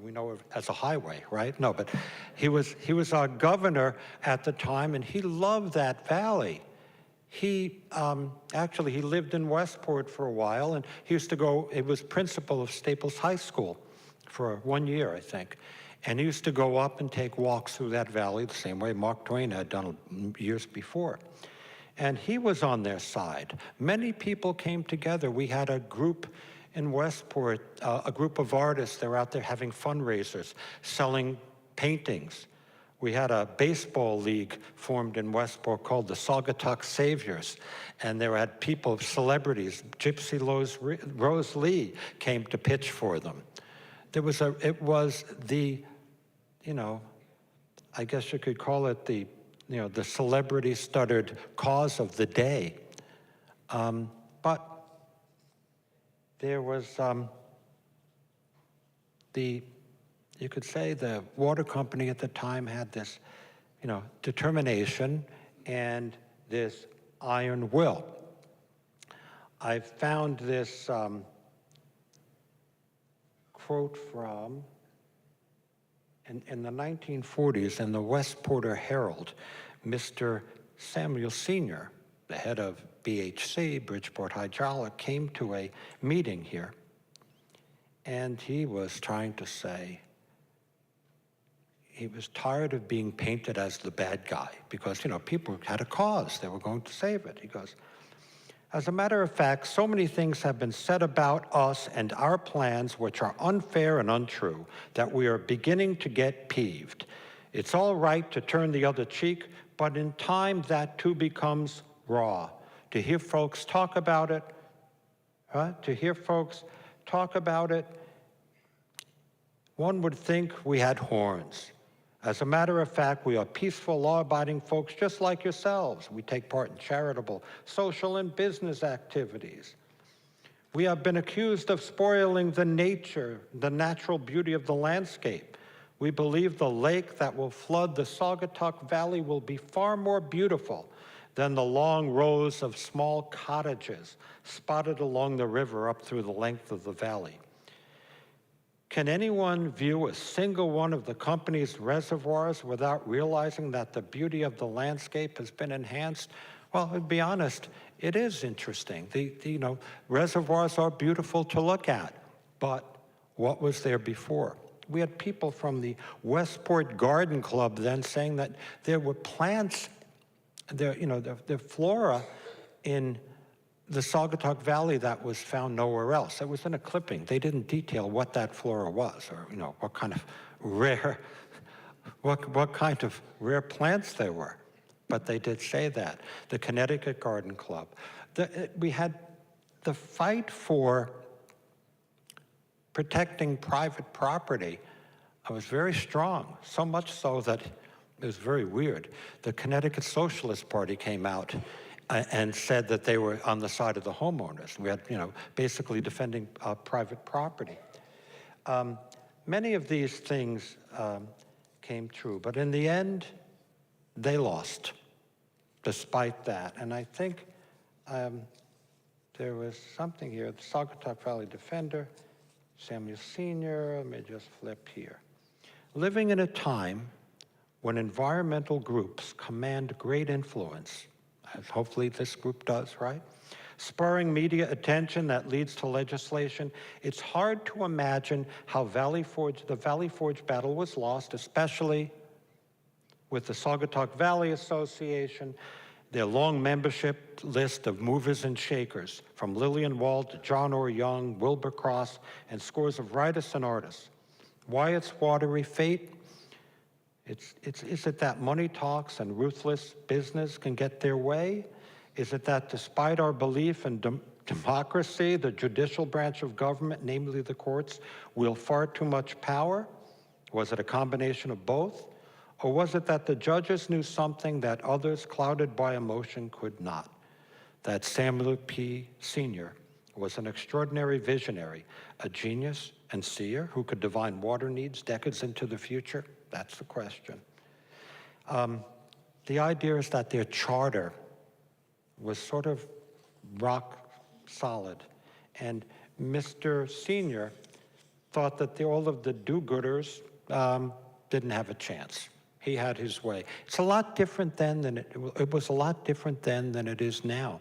We know it as a highway, right? No, but he was our governor at the time, and he loved that valley. He lived in Westport for a while, and he was principal of Staples High School for 1 year, I think. And he used to go up and take walks through that valley the same way Mark Twain had done years before. And he was on their side. Many people came together. We had a group in Westport, a group of artists. They were out there having fundraisers, selling paintings. We had a baseball league formed in Westport called the Saugatuck Saviors. And there had people, celebrities. Gypsy Rose Lee came to pitch for them. It was the, I guess you could call it the celebrity-stuttered cause of the day. But there was you could say the water company at the time had this, determination and this iron will. I found this quote from, in the 1940s, in the Westporter Herald, Mr. Samuel Sr., the head of BHC, Bridgeport Hydraulic, came to a meeting here, and he was trying to say he was tired of being painted as the bad guy because, people had a cause. They were going to save it. He goes, as a matter of fact, so many things have been said about us and our plans which are unfair and untrue that we are beginning to get peeved. It's all right to turn the other cheek, but in time that too becomes raw. To hear folks talk about it, one would think we had horns. As a matter of fact, we are peaceful, law-abiding folks just like yourselves. We take part in charitable, social, and business activities. We have been accused of spoiling the natural beauty of the landscape. We believe the lake that will flood the Saugatuck Valley will be far more beautiful than the long rows of small cottages spotted along the river up through the length of the valley. Can anyone view a single one of the company's reservoirs without realizing that the beauty of the landscape has been enhanced? Well, to be honest, it is interesting. The reservoirs are beautiful to look at, but what was there before? We had people from the Westport Garden Club then saying that there were plants, the flora in the Saugatuck Valley that was found nowhere else. It was in a clipping. They didn't detail what that flora was, or what kind of rare plants there were. But they did say that. The Connecticut Garden Club. We had the fight for protecting private property. I was very strong, so much so that it was very weird. The Connecticut Socialist Party came out and said that they were on the side of the homeowners. We had, basically defending private property. Many of these things came true, but in the end, they lost, despite that. And I think there was something here, the Saugatuck Valley Defender, Samuel Sr., let me just flip here. Living in a time when environmental groups command great influence, as hopefully this group does, right? spurring media attention that leads to legislation. It's hard to imagine how the Valley Forge battle was lost, especially with the Saugatuck Valley Association, their long membership list of movers and shakers, from Lillian Wall to John Orr Young, Wilbur Cross, and scores of writers and artists. Why its watery fate? Is it that money talks and ruthless business can get their way? Is it that despite our belief in democracy, the judicial branch of government, namely the courts, wield far too much power? Was it a combination of both? Or was it that the judges knew something that others, clouded by emotion, could not? That Samuel P. Sr. was an extraordinary visionary, a genius and seer who could divine water needs decades into the future? That's the question. The idea is that their charter was sort of rock solid. And Mr. Sr. thought that all of the do-gooders didn't have a chance. He had his way. It's a lot different then than it was a lot different then than it is now.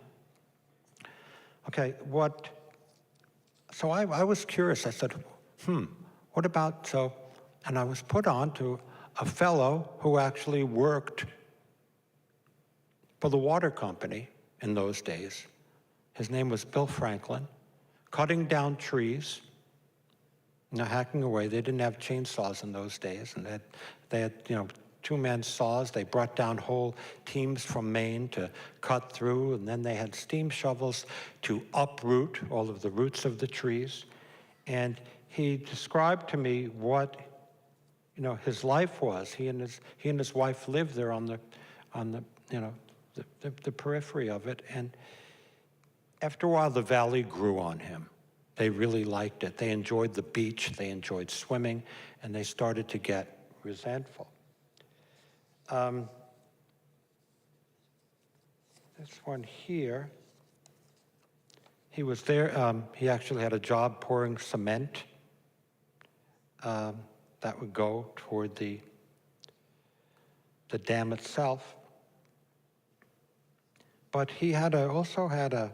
Okay, so I was curious. I said, what about, and I was put on to a fellow who actually worked for the water company in those days. His name was Bill Franklin, cutting down trees, hacking away. They didn't have chainsaws in those days, and they had two-man saws. They brought down whole teams from Maine to cut through, and then they had steam shovels to uproot all of the roots of the trees. And he described to me what his life was. He and his wife lived there on the periphery of it. And after a while, the valley grew on him. They really liked it. They enjoyed the beach. They enjoyed swimming, and they started to get resentful. This one here, he was there. He actually had a job pouring cement that would go toward the dam itself. But he also had a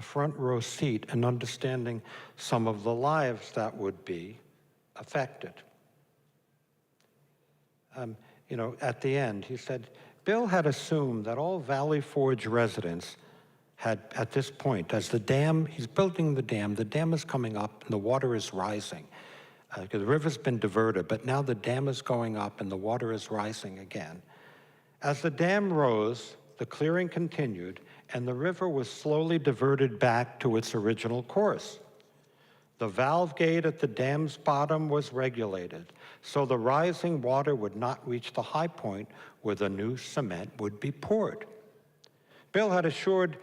front row seat in understanding some of the lives that would be affected. At the end, he said, Bill had assumed that all Valley Forge residents had, at this point, as the dam, he's building the dam is coming up and the water is rising. Because the river's been diverted, but now the dam is going up and the water is rising again. As the dam rose, the clearing continued, and the river was slowly diverted back to its original course. The valve gate at the dam's bottom was regulated, so the rising water would not reach the high point where the new cement would be poured. Bill had assumed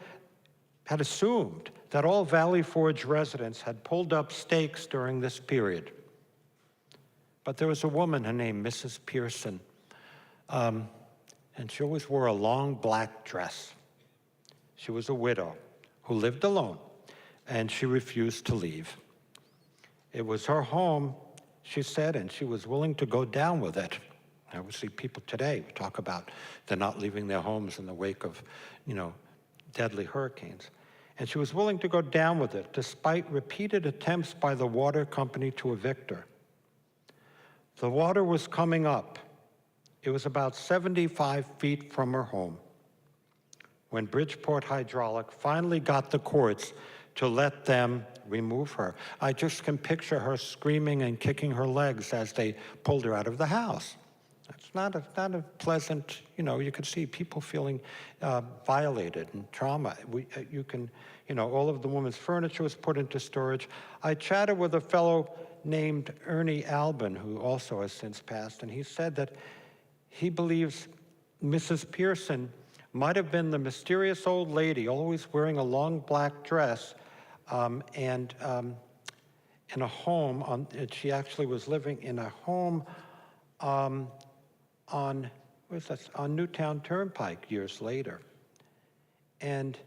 that all Valley Forge residents had pulled up stakes during this period. But there was a woman, her name Mrs. Pearson, and she always wore a long black dress. She was a widow who lived alone, and she refused to leave. It was her home, she said, and she was willing to go down with it. Now, we see people today talk about they're not leaving their homes in the wake of, deadly hurricanes. And she was willing to go down with it, despite repeated attempts by the water company to evict her. The water was coming up. It was about 75 feet from her home when Bridgeport Hydraulic finally got the courts to let them remove her. I just can picture her screaming and kicking her legs as they pulled her out of the house. It's not a pleasant, you can see people feeling violated and trauma. All of the woman's furniture was put into storage. I chatted with a fellow named Ernie Albin, who also has since passed, and he said that he believes Mrs. Pearson might have been the mysterious old lady, always wearing a long black dress, and in a home, she actually was living in a home on Newtown Turnpike years later. And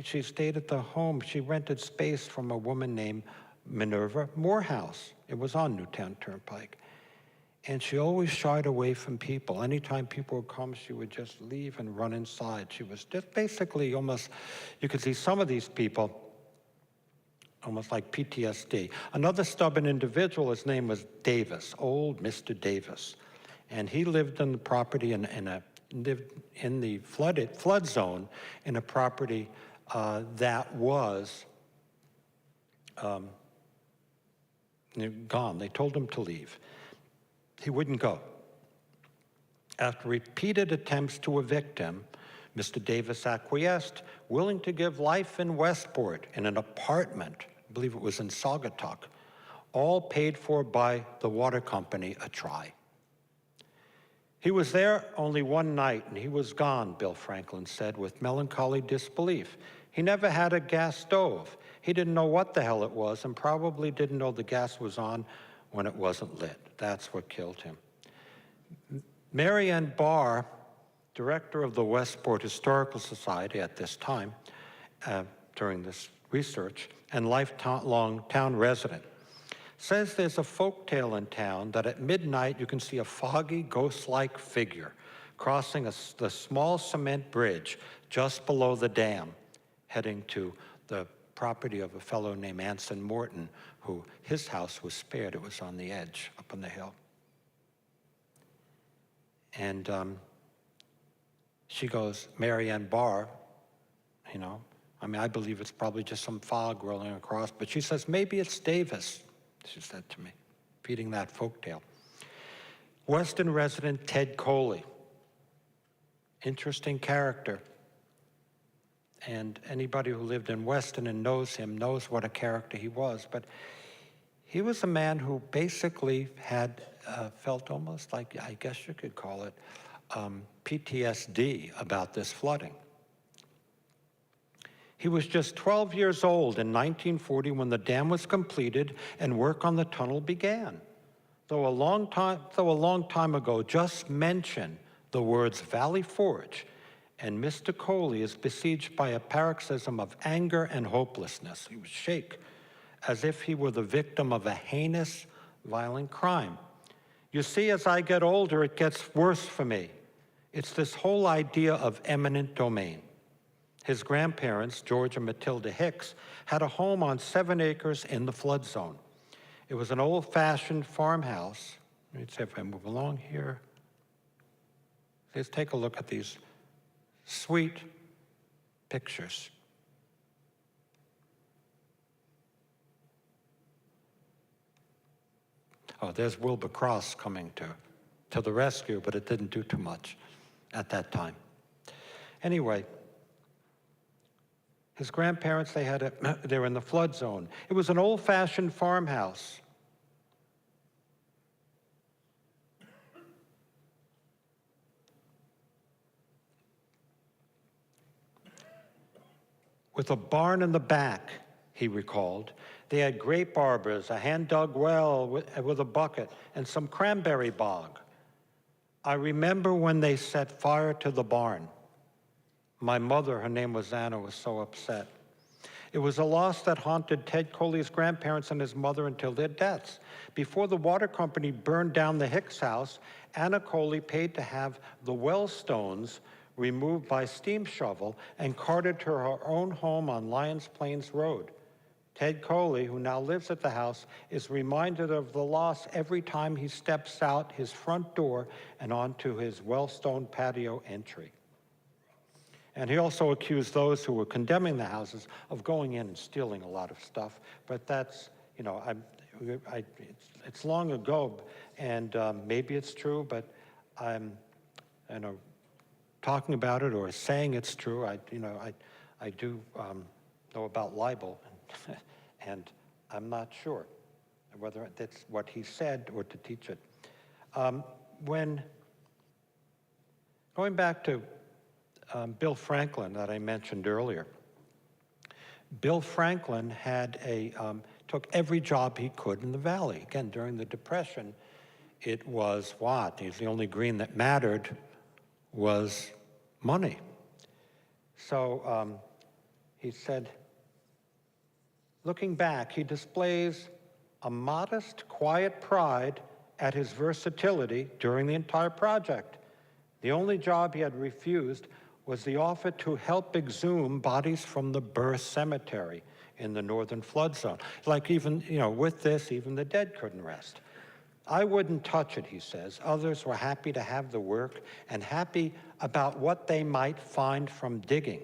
she stayed at the home. She rented space from a woman named Minerva Morehouse. It was on Newtown Turnpike. And she always shied away from people. Anytime people would come, she would just leave and run inside. She was just basically almost, you could see some of these people almost like PTSD. Another stubborn individual, his name was Davis, old Mr. Davis. And he lived in the property lived in the flood zone in a property that was gone. They told him to leave. He wouldn't go. After repeated attempts to evict him, Mr. Davis acquiesced, willing to give life in Westport in an apartment, I believe it was in Saugatuck, all paid for by the water company, a try. He was there only one night, and he was gone, Bill Franklin said with melancholy disbelief. He never had a gas stove. He didn't know what the hell it was and probably didn't know the gas was on when it wasn't lit. That's what killed him. Mary Ann Barr, director of the Westport Historical Society at this time, during this research, and lifelong town resident, says there's a folk tale in town that at midnight you can see a foggy, ghost-like figure crossing the small cement bridge just below the dam, heading to the property of a fellow named Anson Morton, who his house was spared. It was on the edge, up on the hill. And she goes, Mary Ann Barr, you know, I mean, I believe it's probably just some fog rolling across, but she says, maybe it's Davis, she said to me, feeding that folktale. Weston resident Ted Coley, interesting character. And anybody who lived in Weston and knows him knows what a character he was. But he was a man who basically had felt almost like, I guess you could call it, PTSD about this flooding. He was just 12 years old in 1940 when the dam was completed and work on the tunnel began. Though a long time ago, just mention the words Valley Forge, and Mr. Coley is besieged by a paroxysm of anger and hopelessness. He would shake as if he were the victim of a heinous, violent crime. You see, as I get older, it gets worse for me. It's this whole idea of eminent domain. His grandparents, George and Matilda Hicks, had a home on 7 acres in the flood zone. It was an old-fashioned farmhouse. Let me see if I move along here. Let's take a look at these sweet pictures. Oh, there's Wilbur Cross coming to the rescue, but it didn't do too much at that time. Anyway, his grandparents, they were in the flood zone. It was an old-fashioned farmhouse. With a barn in the back, he recalled. They had grape arbors, a hand-dug well with a bucket, and some cranberry bog. I remember when they set fire to the barn. My mother, her name was Anna, was so upset. It was a loss that haunted Ted Coley's grandparents and his mother until their deaths. Before the water company burned down the Hicks house, Anna Coley paid to have the well stones removed by steam shovel and carted to her own home on Lyons Plains Road. Ted Coley, who now lives at the house, is reminded of the loss every time he steps out his front door and onto his well-stone patio entry. And he also accused those who were condemning the houses of going in and stealing a lot of stuff. But that's, you know, it's long ago, and maybe it's true, but I'm, you know, talking about it or saying it's true, I do know about libel, and I'm not sure whether that's what he said or to teach it. Going back to Bill Franklin that I mentioned earlier, Bill Franklin took every job he could in the valley. Again, during the Depression, it was what? The only green that mattered was money. So he said, looking back, he displays a modest, quiet pride at his versatility during the entire project. The only job he had refused was the offer to help exhume bodies from the Burr Cemetery in the northern flood zone. Like even, with this, even the dead couldn't rest. I wouldn't touch it, he says. Others were happy to have the work and happy about what they might find from digging.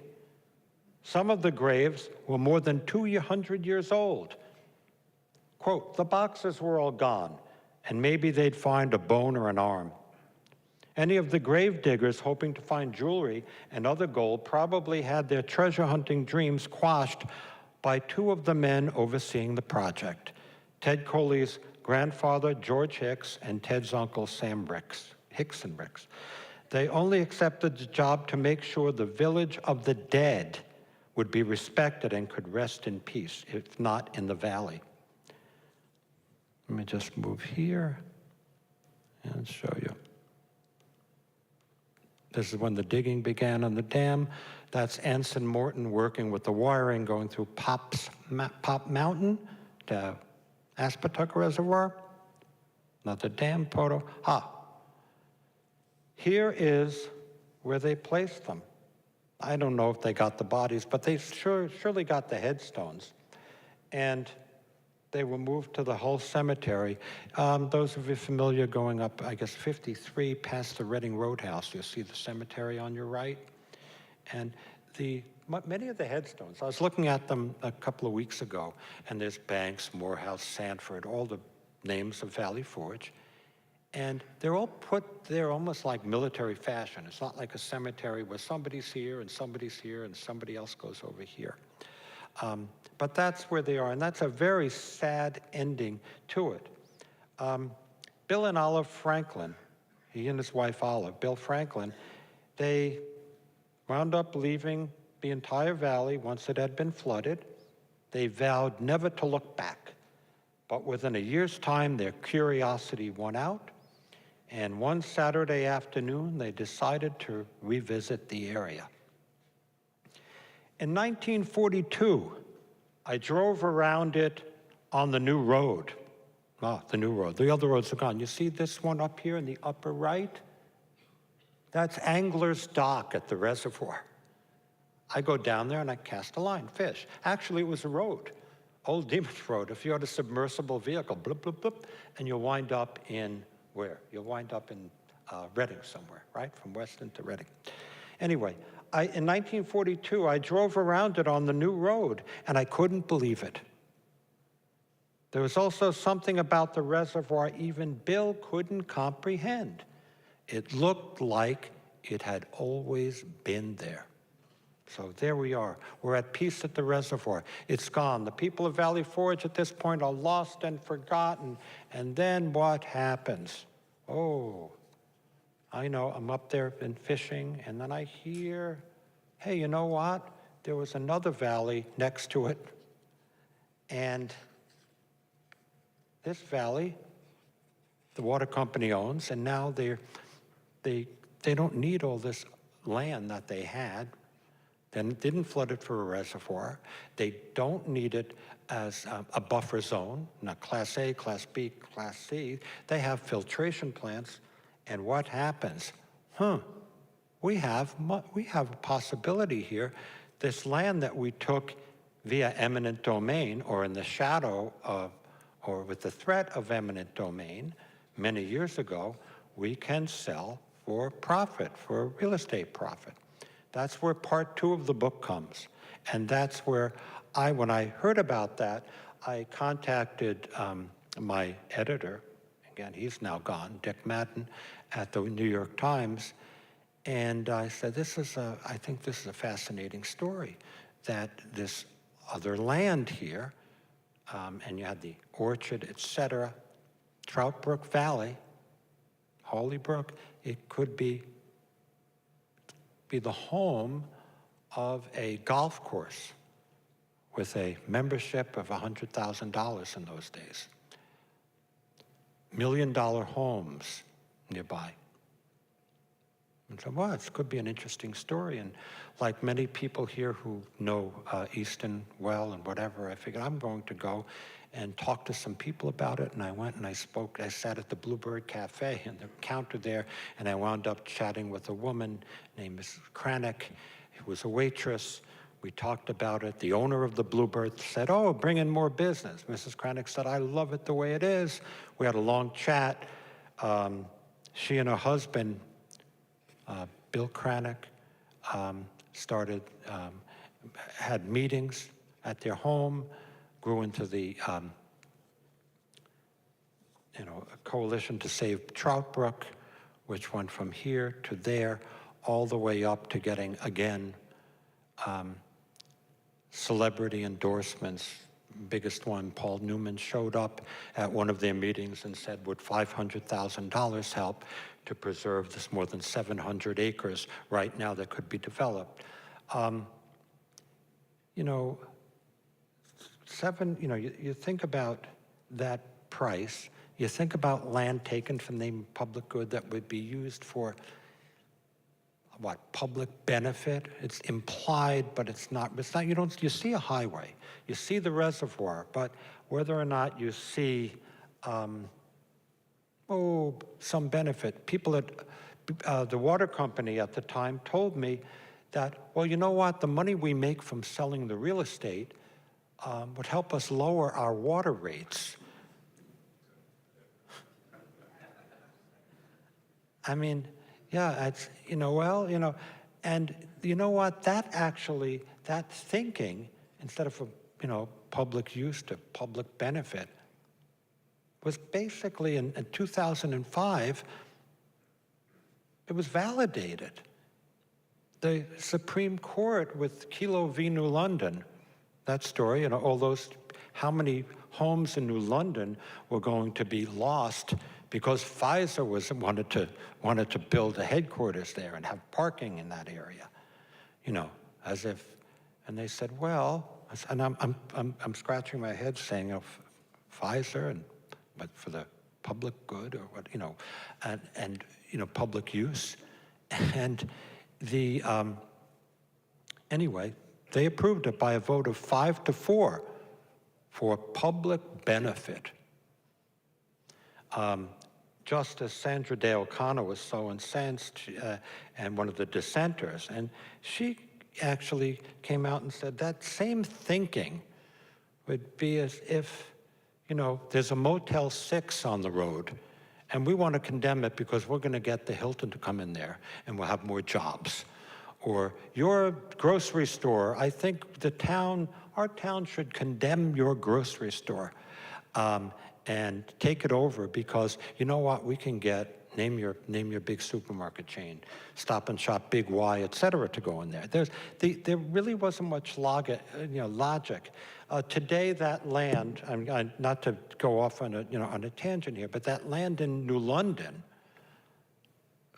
Some of the graves were more than 200 years old. Quote, the boxes were all gone, and maybe they'd find a bone or an arm. Any of the grave diggers hoping to find jewelry and other gold probably had their treasure hunting dreams quashed by two of the men overseeing the project, Ted Coley's grandfather, George Hicks, and Ted's uncle, Sam Hickson Ricks. They only accepted the job to make sure the village of the dead would be respected and could rest in peace, if not in the valley. Let me just move here and show you. This is when the digging began on the dam. That's Anson Morton working with the wiring going through Pop Mountain to Aspetuck Reservoir. Another dam photo. Here is where they placed them. I don't know if they got the bodies, but they surely got the headstones. And they were moved to the whole cemetery. Those of you familiar going up, I guess, 53 past the Reading Roadhouse, you'll see the cemetery on your right. And many of the headstones, I was looking at them a couple of weeks ago, and there's Banks, Morehouse, Sanford, all the names of Valley Forge. And they're all put there almost like military fashion. It's not like a cemetery where somebody's here and somebody's here and somebody else goes over here. But that's where they are, and that's a very sad ending to it. Bill and Olive Franklin, he and his wife Olive, Bill Franklin, they wound up leaving the entire valley once it had been flooded. They vowed never to look back. But within a year's time, their curiosity won out, and one Saturday afternoon, they decided to revisit the area. In 1942, I drove around it on the new road. The new road. The other roads are gone. You see this one up here in the upper right? That's Angler's Dock at the reservoir. I go down there and I cast a line, fish. Actually, it was a road, Old Demon's Road. If you had a submersible vehicle, blip, blip, blip, and you'll wind up in where? You'll wind up in Reading somewhere, right? From Weston to Reading. Anyway, in 1942, I drove around it on the new road, and I couldn't believe it. There was also something about the reservoir even Bill couldn't comprehend. It looked like it had always been there. So there we are. We're at peace at the reservoir. It's gone. The people of Valley Forge at this point are lost and forgotten. And then what happens? Oh, I know, I'm up there and fishing, and then I hear, hey, you know what? There was another valley next to it, and this valley, the water company owns, and now they don't need all this land that they had. They didn't flood it for a reservoir. They don't need it as a buffer zone, not Class A, Class B, Class C. They have filtration plants. And what happens? We have a possibility here. This land that we took via eminent domain, or in the shadow of, or with the threat of eminent domain many years ago, we can sell for profit, for real estate profit. That's where part 2 of the book comes. And that's where when I heard about that, I contacted my editor. Again, he's now gone, Dick Madden, at the New York Times. And I said, I think this is a fascinating story, that this other land here, and you had the orchard, et cetera, Trout Brook Valley, Holy Brook, it could be the home of a golf course with a membership of $100,000 in those days. $1 million homes nearby. And so, well, it could be an interesting story. And like many people here who know Easton well and whatever, I figured I'm going to go and talked to some people about it, and I went and I sat at the Bluebird Cafe and the counter there, and I wound up chatting with a woman named Mrs. Cranick, who was a waitress. We talked about it. The owner of the Bluebird said, oh, bring in more business. Mrs. Cranick said, I love it the way it is. We had a long chat. She and her husband, Bill Cranick, had meetings at their home, grew into the a coalition to save Trout Brook, which went from here to there, all the way up to getting, again, celebrity endorsements. Biggest one, Paul Newman, showed up at one of their meetings and said, would $500,000 help to preserve this more than 700 acres right now that could be developed? You think about that price, you think about land taken from the public good that would be used for what, public benefit? It's implied, but it's not, you see a highway, you see the reservoir, but whether or not you see, some benefit. People at the water company at the time told me that, well, you know what, the money we make from selling the real estate would help us lower our water rates. I mean, yeah, it's, and you know what, that thinking, instead of, public use to public benefit, was basically in 2005, it was validated. The Supreme Court with Kilo v. New London, that story, all those, how many homes in New London were going to be lost because Pfizer wanted to build a headquarters there and have parking in that area, as if, and they said, well, and I'm scratching my head saying, Pfizer, but for the public good or what, and public use, and the anyway, they approved it by a vote of 5-4 for public benefit. Justice Sandra Day O'Connor was so incensed, and one of the dissenters, and she actually came out and said that same thinking would be as if, there's a Motel 6 on the road, and we want to condemn it because we're going to get the Hilton to come in there, and we'll have more jobs. Or your grocery store, I think our town should condemn your grocery store and take it over because you know what, we can get, name your big supermarket chain, Stop and Shop, Big Y, et cetera, to go in there. There really wasn't much logic. Today, that land, not to go off on a tangent here, but that land in New London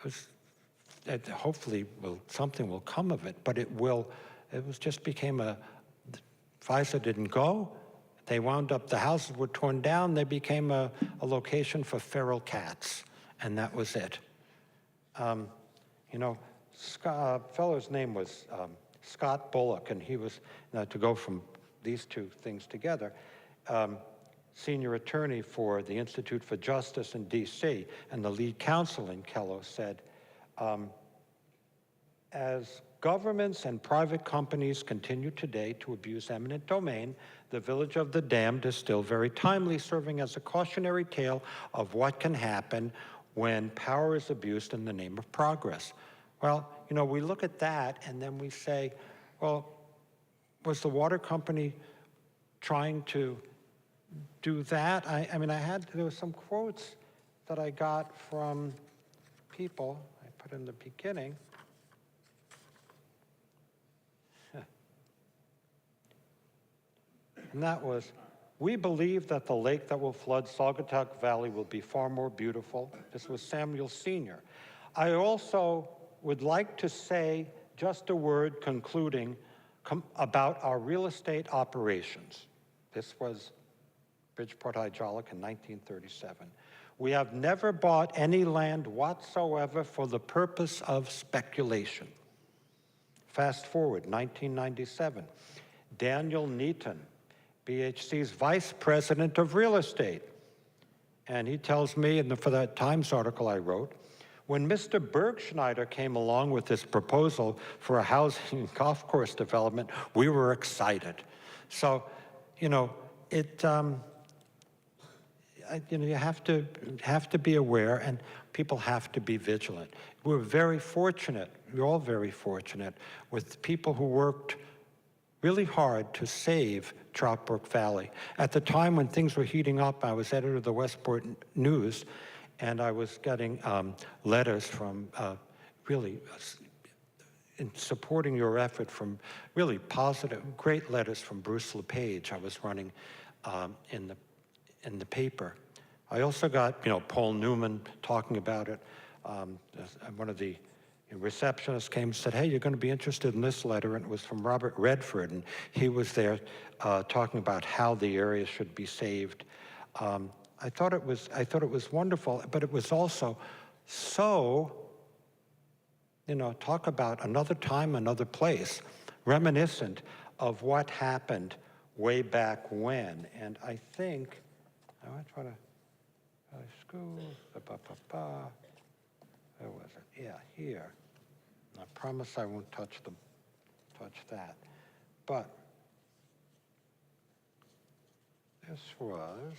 was, hopefully something will come of it, but just became Pfizer didn't go. They wound up, the houses were torn down, they became a location for feral cats, and that was it. Fellow's name was Scott Bullock, and he was, to go from these two things together, senior attorney for the Institute for Justice in DC, and the lead counsel in Kello said, as governments and private companies continue today to abuse eminent domain, the Village of the Damned is still very timely, serving as a cautionary tale of what can happen when power is abused in the name of progress. Well, we look at that and then we say, well, was the water company trying to do that? There were some quotes that I got from people, I put in the beginning. And that was, we believe that the lake that will flood Saugatuck Valley will be far more beautiful. This was Samuel Sr. I also would like to say just a word concluding about our real estate operations. This was Bridgeport Hydraulic in 1937. We have never bought any land whatsoever for the purpose of speculation. Fast forward, 1997. Daniel Neaton, BHC's vice president of real estate. And he tells me, and for that Times article I wrote, when Mr. Bergschneider came along with this proposal for a housing and golf course development, we were excited. So, you know, you have to be aware, and people have to be vigilant. We're very fortunate, we're all very fortunate, with people who worked really hard to save Trout Brook Valley. At the time when things were heating up, I was editor of the Westport News, and I was getting letters from really in supporting your effort, from really positive, great letters from Bruce LePage. I was running in the paper. I also got, Paul Newman talking about it. One of the receptionists came and said, hey, you're going to be interested in this letter, and it was from Robert Redford, and he was there talking about how the area should be saved. I thought it was wonderful, but it was also so, talk about another time, another place, reminiscent of what happened way back when. And I think, I try to, school, where was it? Yeah, here. I promise I won't touch that. But this was,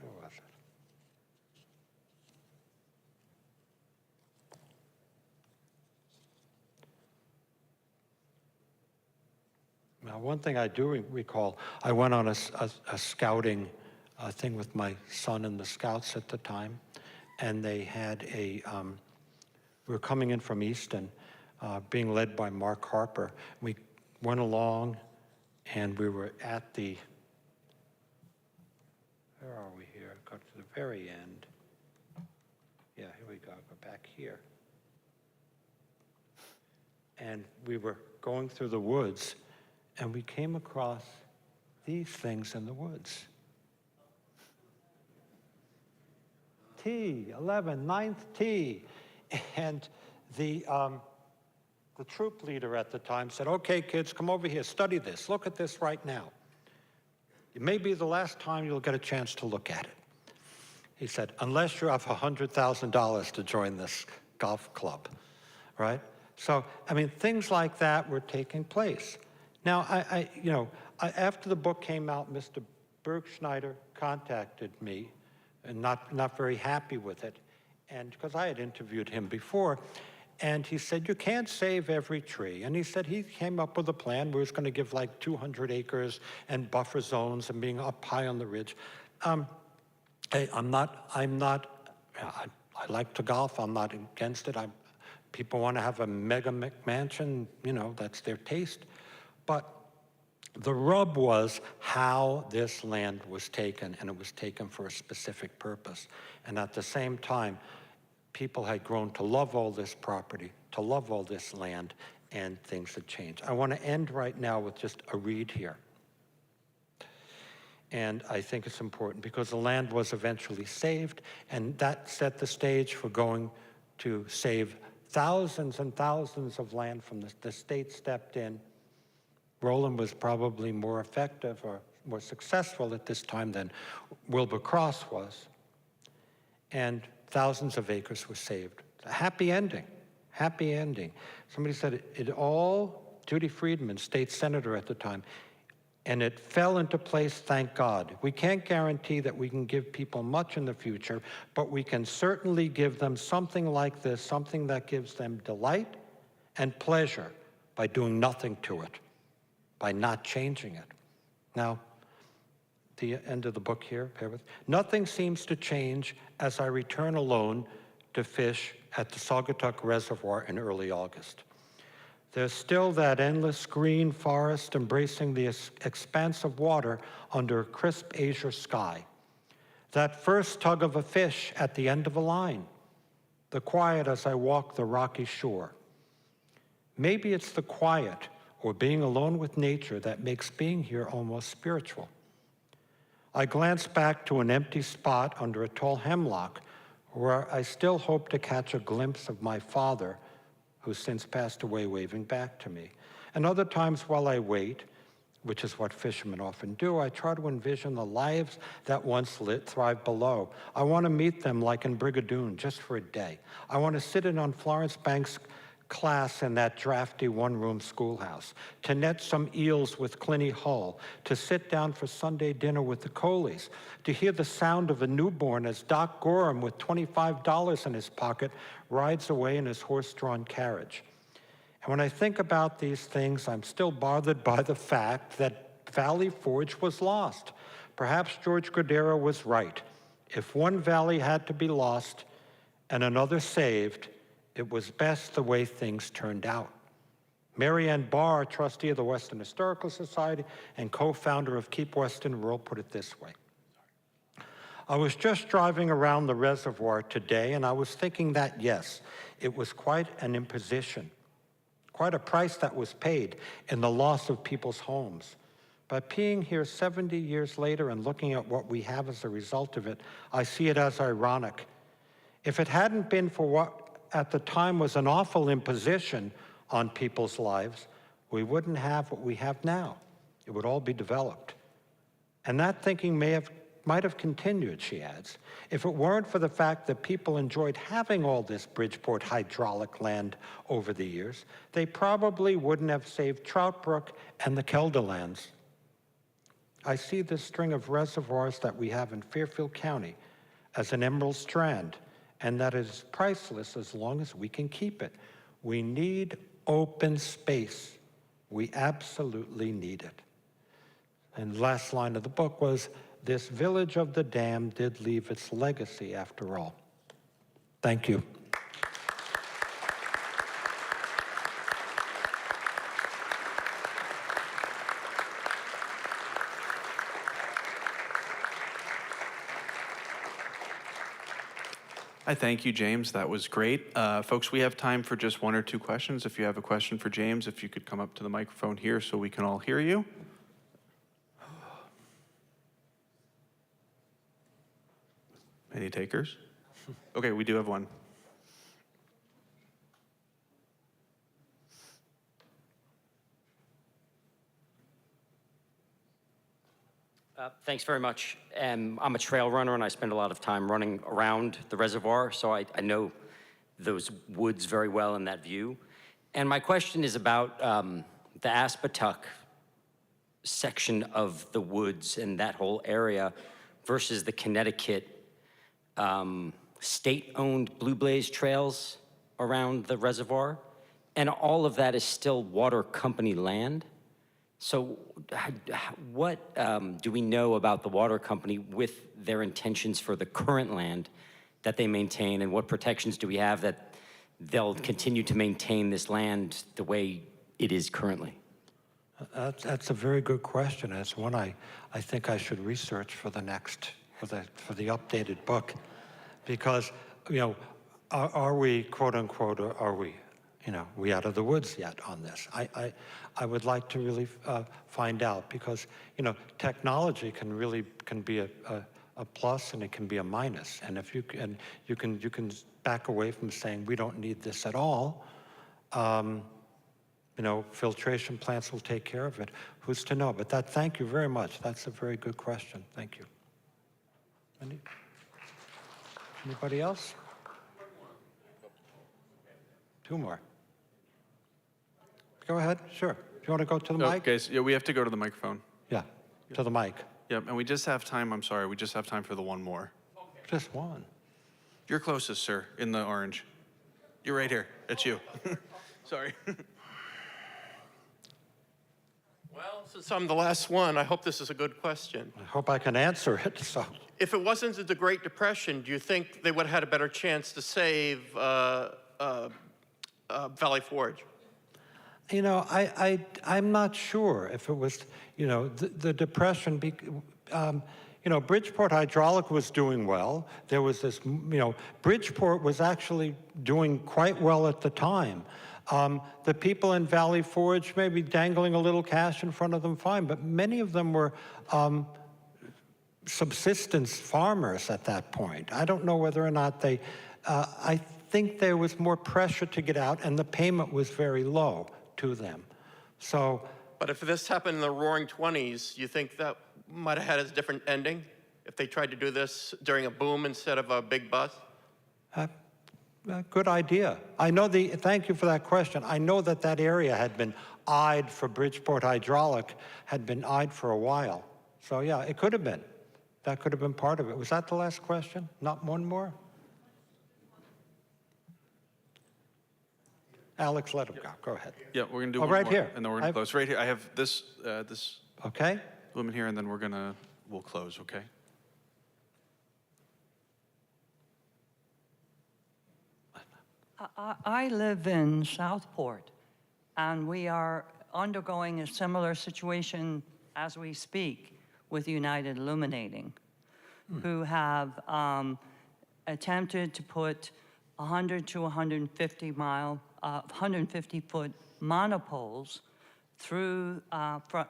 where was it? Now, one thing I do recall, I went on a scouting thing with my son and the scouts at the time, and they had we were coming in from Easton, being led by Mark Harper. We went along, and we were at the, where are we here? Go to the very end. Yeah, here we go back here. And we were going through the woods, and we came across these things in the woods. T11, 9th T. And the troop leader at the time said, okay, kids, come over here, study this, look at this right now. It may be the last time you'll get a chance to look at it. He said, unless you have $100,000 to join this golf club, right? So, things like that were taking place. Now, after the book came out, Mr. Bergschneider contacted me, and not very happy with it, and because I had interviewed him before, and he said, you can't save every tree. And he said he came up with a plan where he was going to give like 200 acres and buffer zones and being up high on the ridge. Hey, I like to golf. I'm not against it. People want to have a mega mansion, that's their taste. But the rub was how this land was taken, and it was taken for a specific purpose. And at the same time, people had grown to love all this property, to love all this land, and things had changed. I want to end right now with just a read here. And I think it's important because the land was eventually saved, and that set the stage for going to save thousands and thousands of land from the state stepped in. Roland was probably more effective or more successful at this time than Wilbur Cross was. And thousands of acres were saved. A happy ending, happy ending. Somebody said it all, Judy Friedman, state senator at the time, and it fell into place, thank God. We can't guarantee that we can give people much in the future, but we can certainly give them something like this, something that gives them delight and pleasure by doing nothing to it, by not changing it. Now, the end of the book here, bear with. Nothing seems to change as I return alone to fish at the Saugatuck Reservoir in early August. There's still that endless green forest embracing the expanse of water under a crisp azure sky. That first tug of a fish at the end of a line. The quiet as I walk the rocky shore. Maybe it's the quiet or being alone with nature that makes being here almost spiritual. I glance back to an empty spot under a tall hemlock where I still hope to catch a glimpse of my father, who's since passed away, waving back to me. And other times while I wait, which is what fishermen often do. I try to envision the lives that once thrived below. I want to meet them like in Brigadoon, just for a day. I want to sit in on Florence Banks' class in that drafty one-room schoolhouse, to net some eels with Clinny Hull, to sit down for Sunday dinner with the Coleys, to hear the sound of a newborn as Doc Gorham, with $25 in his pocket, rides away in his horse-drawn carriage. And when I think about these things, I'm still bothered by the fact that Valley Forge was lost. Perhaps George Cordero was right. If one valley had to be lost and another saved, it was best the way things turned out. Mary Ann Barr, trustee of the Western Historical Society and co-founder of Keep Western Rural, put it this way. I was just driving around the reservoir today, and I was thinking that, yes, it was quite an imposition, quite a price that was paid in the loss of people's homes. But being here 70 years later and looking at what we have as a result of it, I see it as ironic. If it hadn't been for what at the time was an awful imposition on people's lives, we wouldn't have what we have now. It would all be developed. And that thinking might have continued, she adds, if it weren't for the fact that people enjoyed having all this Bridgeport hydraulic land over the years, they probably wouldn't have saved Trout Brook and the Kelderlands. I see this string of reservoirs that we have in Fairfield County as an emerald strand, and that is priceless as long as we can keep it. We need open space. We absolutely need it. And the last line of the book was, this village of the dam did leave its legacy after all. Thank you. I thank you, James. That was great. Folks, we have time for just one or two questions. If you have a question for James, if you could come up to the microphone here so we can all hear you. Any takers? Okay, we do have one. Thanks very much. I'm a trail runner, and I spend a lot of time running around the reservoir, so I know those woods very well in that view. And my question is about the Aspetuck section of the woods and that whole area versus the Connecticut state-owned Blue Blaze trails around the reservoir. And all of that is still water company land. So what do we know about the water company with their intentions for the current land that they maintain, and what protections do we have that they'll continue to maintain this land the way it is currently? That's a very good question. It's one I think I should research for the next, for the updated book, because, you know, are we, quote unquote, are we, you know, we out of the woods yet on this? I would like to really find out, because, you know, technology can be a plus and it can be a minus. And if you can back away from saying we don't need this at all. You know, filtration plants will take care of it. Who's to know? But thank you very much. That's a very good question. Thank you. Anybody else? Two more. Go ahead, sure. Do you want to go to the mic? Okay, so yeah, we have to go to the microphone. Yeah, to the mic. Yep, and we just have time, I'm sorry, we just have time for the one more. Okay. Just one. You're closest, sir, in the orange. You're right here, it's you. Sorry. Well, since I'm the last one, I hope this is a good question. I hope I can answer it, so. If it wasn't the Great Depression, do you think they would have had a better chance to save Valley Forge? You know, I'm not sure if it was, you know, the Depression, you know, Bridgeport Hydraulic was doing well. There was this, you know, Bridgeport was actually doing quite well at the time. The people in Valley Forge maybe dangling a little cash in front of them, fine, but many of them were subsistence farmers at that point. I don't know whether or not they, I think there was more pressure to get out, and the payment was very low to them. So But if this happened in the Roaring '20s, you think that might have had a different ending if they tried to do this during a boom instead of a big bust? Good idea. Thank you for that question. I know that that area had been eyed for Bridgeport Hydraulic, had been eyed for a while. So yeah, it could have been. That could have been part of it. Was that the last question? Not one more? Alex, let him go. Go ahead. Yeah, we're gonna do Oh, one right more, here. and then we're gonna close. Right here, I have this Okay. lumen here, and then we'll close, okay? I live in Southport, and we are undergoing a similar situation as we speak with United Illuminating, who have attempted to put 100 to 150-foot monopoles through,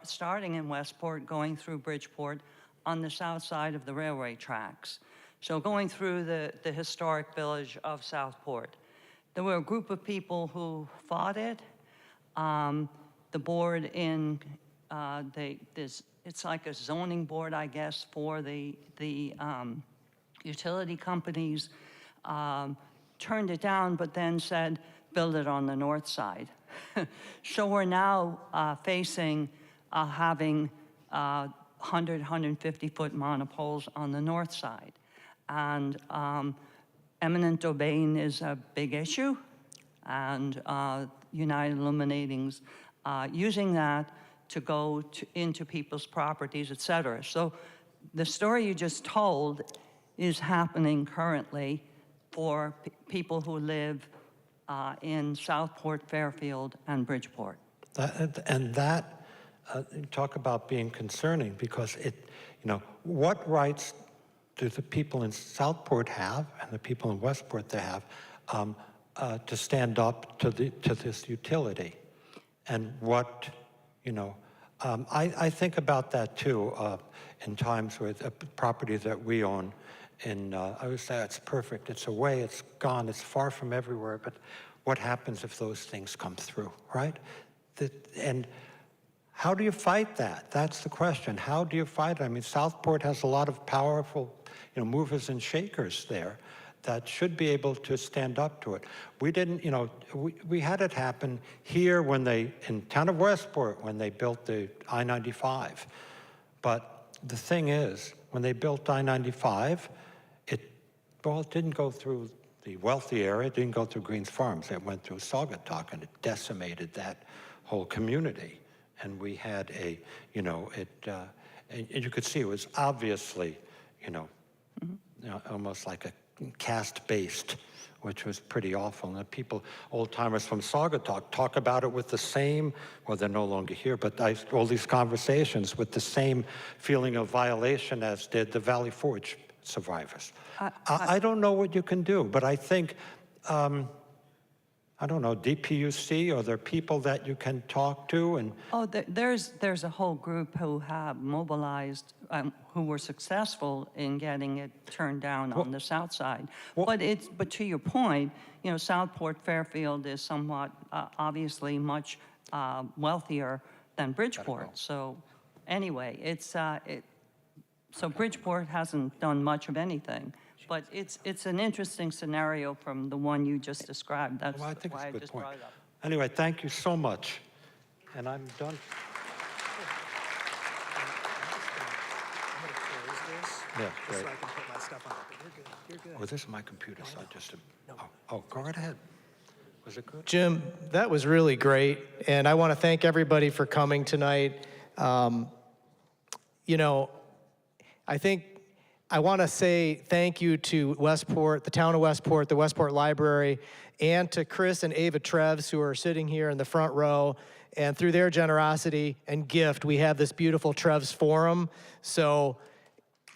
starting in Westport, going through Bridgeport on the south side of the railway tracks. So going through the historic village of Southport. There were a group of people who fought it. The board it's like a zoning board, I guess, for the utility companies, turned it down, but then said, build it on the north side. So we're now facing having 100, 150-foot monopoles on the north side. And eminent domain is a big issue, and United Illuminating's using that to go into people's properties, et cetera. So the story you just told is happening currently for people who live in Southport, Fairfield, and Bridgeport. Talk about being concerning, because what rights do the people in Southport have, and the people in Westport they have, to stand up to this utility? And what, I think about that too, in times with a property that we own. And I would say it's perfect. It's away, it's gone, it's far from everywhere. But what happens if those things come through, right? And how do you fight that? That's the question. How do you fight it? I mean, Southport has a lot of powerful, movers and shakers there that should be able to stand up to it. We didn't, we had it happen here in town of Westport, when they built the I-95. But the thing is, when they built I-95, it didn't go through the wealthy area, it didn't go through Greens Farms. It went through Saugatuck, and it decimated that whole community. And we had and you could see it was obviously, almost like a caste-based, which was pretty awful. And the people, old-timers from Saugatuck, talk about it with the same, well, they're no longer here, but all these conversations with the same feeling of violation as did the Valley Forge survivors. I don't know what you can do, but I think, I don't know, DPUC, or there are people that you can talk to? And there's a whole group who have mobilized, who were successful in getting it turned down on the south side. But to your point, Southport Fairfield is somewhat obviously much wealthier than Bridgeport. So anyway, so Bridgeport hasn't done much of anything. But it's an interesting scenario from the one you just described. That's I think why it's a I good just point. brought it up. Anyway, thank you so much. And I'm done. Yeah, great. So I can put my stuff on it. But you're good. Oh, this is my computer, so I just... Oh, go right ahead. Was it good? Jim, that was really great, and I want to thank everybody for coming tonight. I think I want to say thank you to Westport, the town of Westport, the Westport Library, and to Chris and Ava Treves, who are sitting here in the front row. And through their generosity and gift, we have this beautiful Treves Forum. So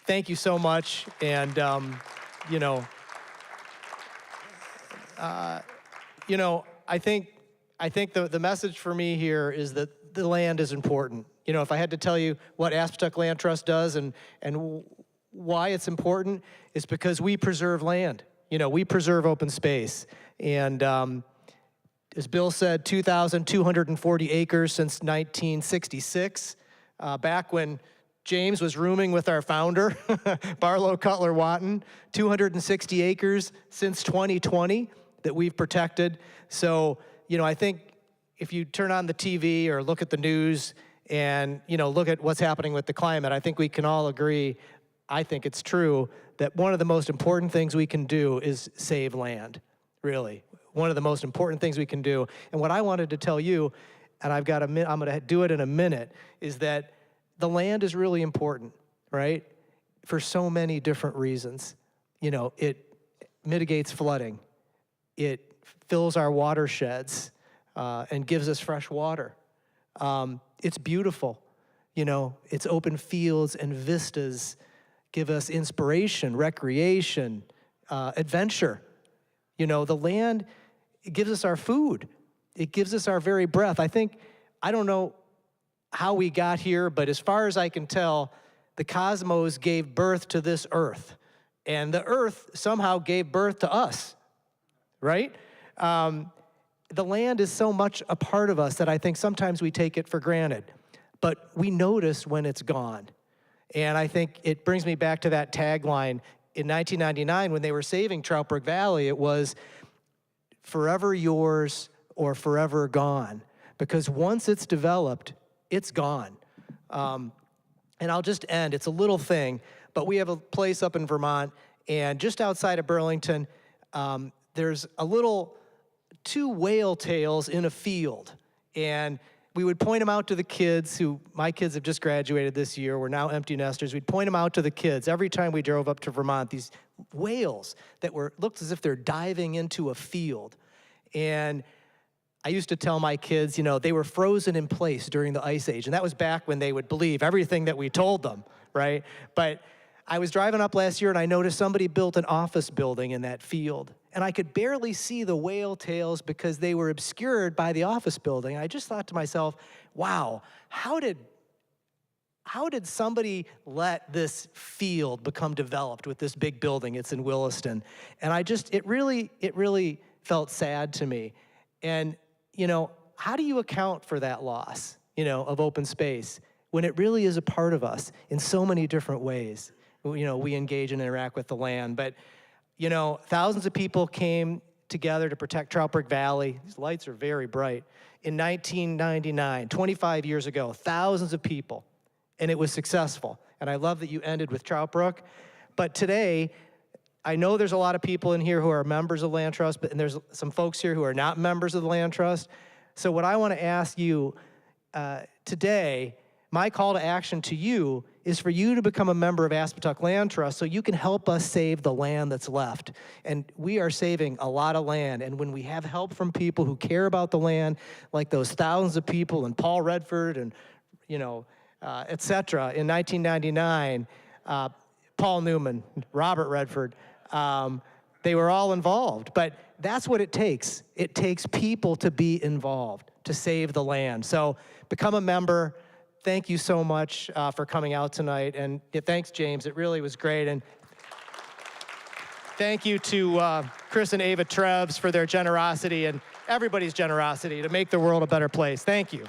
thank you so much. And, I think the message for me here is that the land is important. If I had to tell you what Aspetuck Land Trust does and why it's important, is because we preserve land. We preserve open space. And As Bill said, 2,240 acres since 1966, back when James was rooming with our founder, Barlow Cutler Watton. 260 acres since 2020 that we've protected. So, I think if you turn on the TV or look at the news and, look at what's happening with the climate, I think we can all agree, I think it's true, that one of the most important things we can do is save land, really. One of the most important things we can do. And what I wanted to tell you, and I'm going to do it in a minute, is that the land is really important, right? For so many different reasons. It mitigates flooding. It fills our watersheds and gives us fresh water. It's beautiful. Its open fields and vistas give us inspiration, recreation, adventure. The land, it gives us our food. It gives us our very breath. I don't know how we got here, but as far as I can tell, the cosmos gave birth to this earth. And the earth somehow gave birth to us, right? The land is so much a part of us that I think sometimes we take it for granted. But we notice when it's gone. And I think it brings me back to that tagline in 1999 when they were saving Trout Brook Valley. It was forever yours or forever gone. Because once it's developed, it's gone. And I'll just end. It's a little thing, but we have a place up in Vermont, and just outside of Burlington, there's two whale tails in a field. And we would point them out to the kids my kids have just graduated this year. We're now empty nesters. We'd point them out to the kids every time we drove up to Vermont, these whales that looked as if they're diving into a field. And I used to tell my kids, they were frozen in place during the Ice Age. And that was back when they would believe everything that we told them, right? But I was driving up last year and I noticed somebody built an office building in that field. And I could barely see the whale tails because they were obscured by the office building. I just thought to myself, wow, how did somebody let this field become developed with this big building? It's in Williston. And it really felt sad to me. And, how do you account for that loss, of open space when it really is a part of us in so many different ways? We engage and interact with the land. But, thousands of people came together to protect Trout Brook Valley. These lights are very bright. In 1999, 25 years ago, thousands of people, and it was successful. And I love that you ended with Trout Brook. But today, I know there's a lot of people in here who are members of Land Trust, and there's some folks here who are not members of the Land Trust. So what I want to ask you today, my call to action to you is for you to become a member of Aspetuck Land Trust so you can help us save the land that's left. And we are saving a lot of land. And when we have help from people who care about the land, like those thousands of people in Paul Redford and, et cetera, in 1999, Paul Newman, Robert Redford, they were all involved. But that's what it takes. It takes people to be involved to save the land. So become a member. Thank you so much for coming out tonight. And thanks, James. It really was great. And thank you to Chris and Ava Trebs for their generosity and everybody's generosity to make the world a better place. Thank you.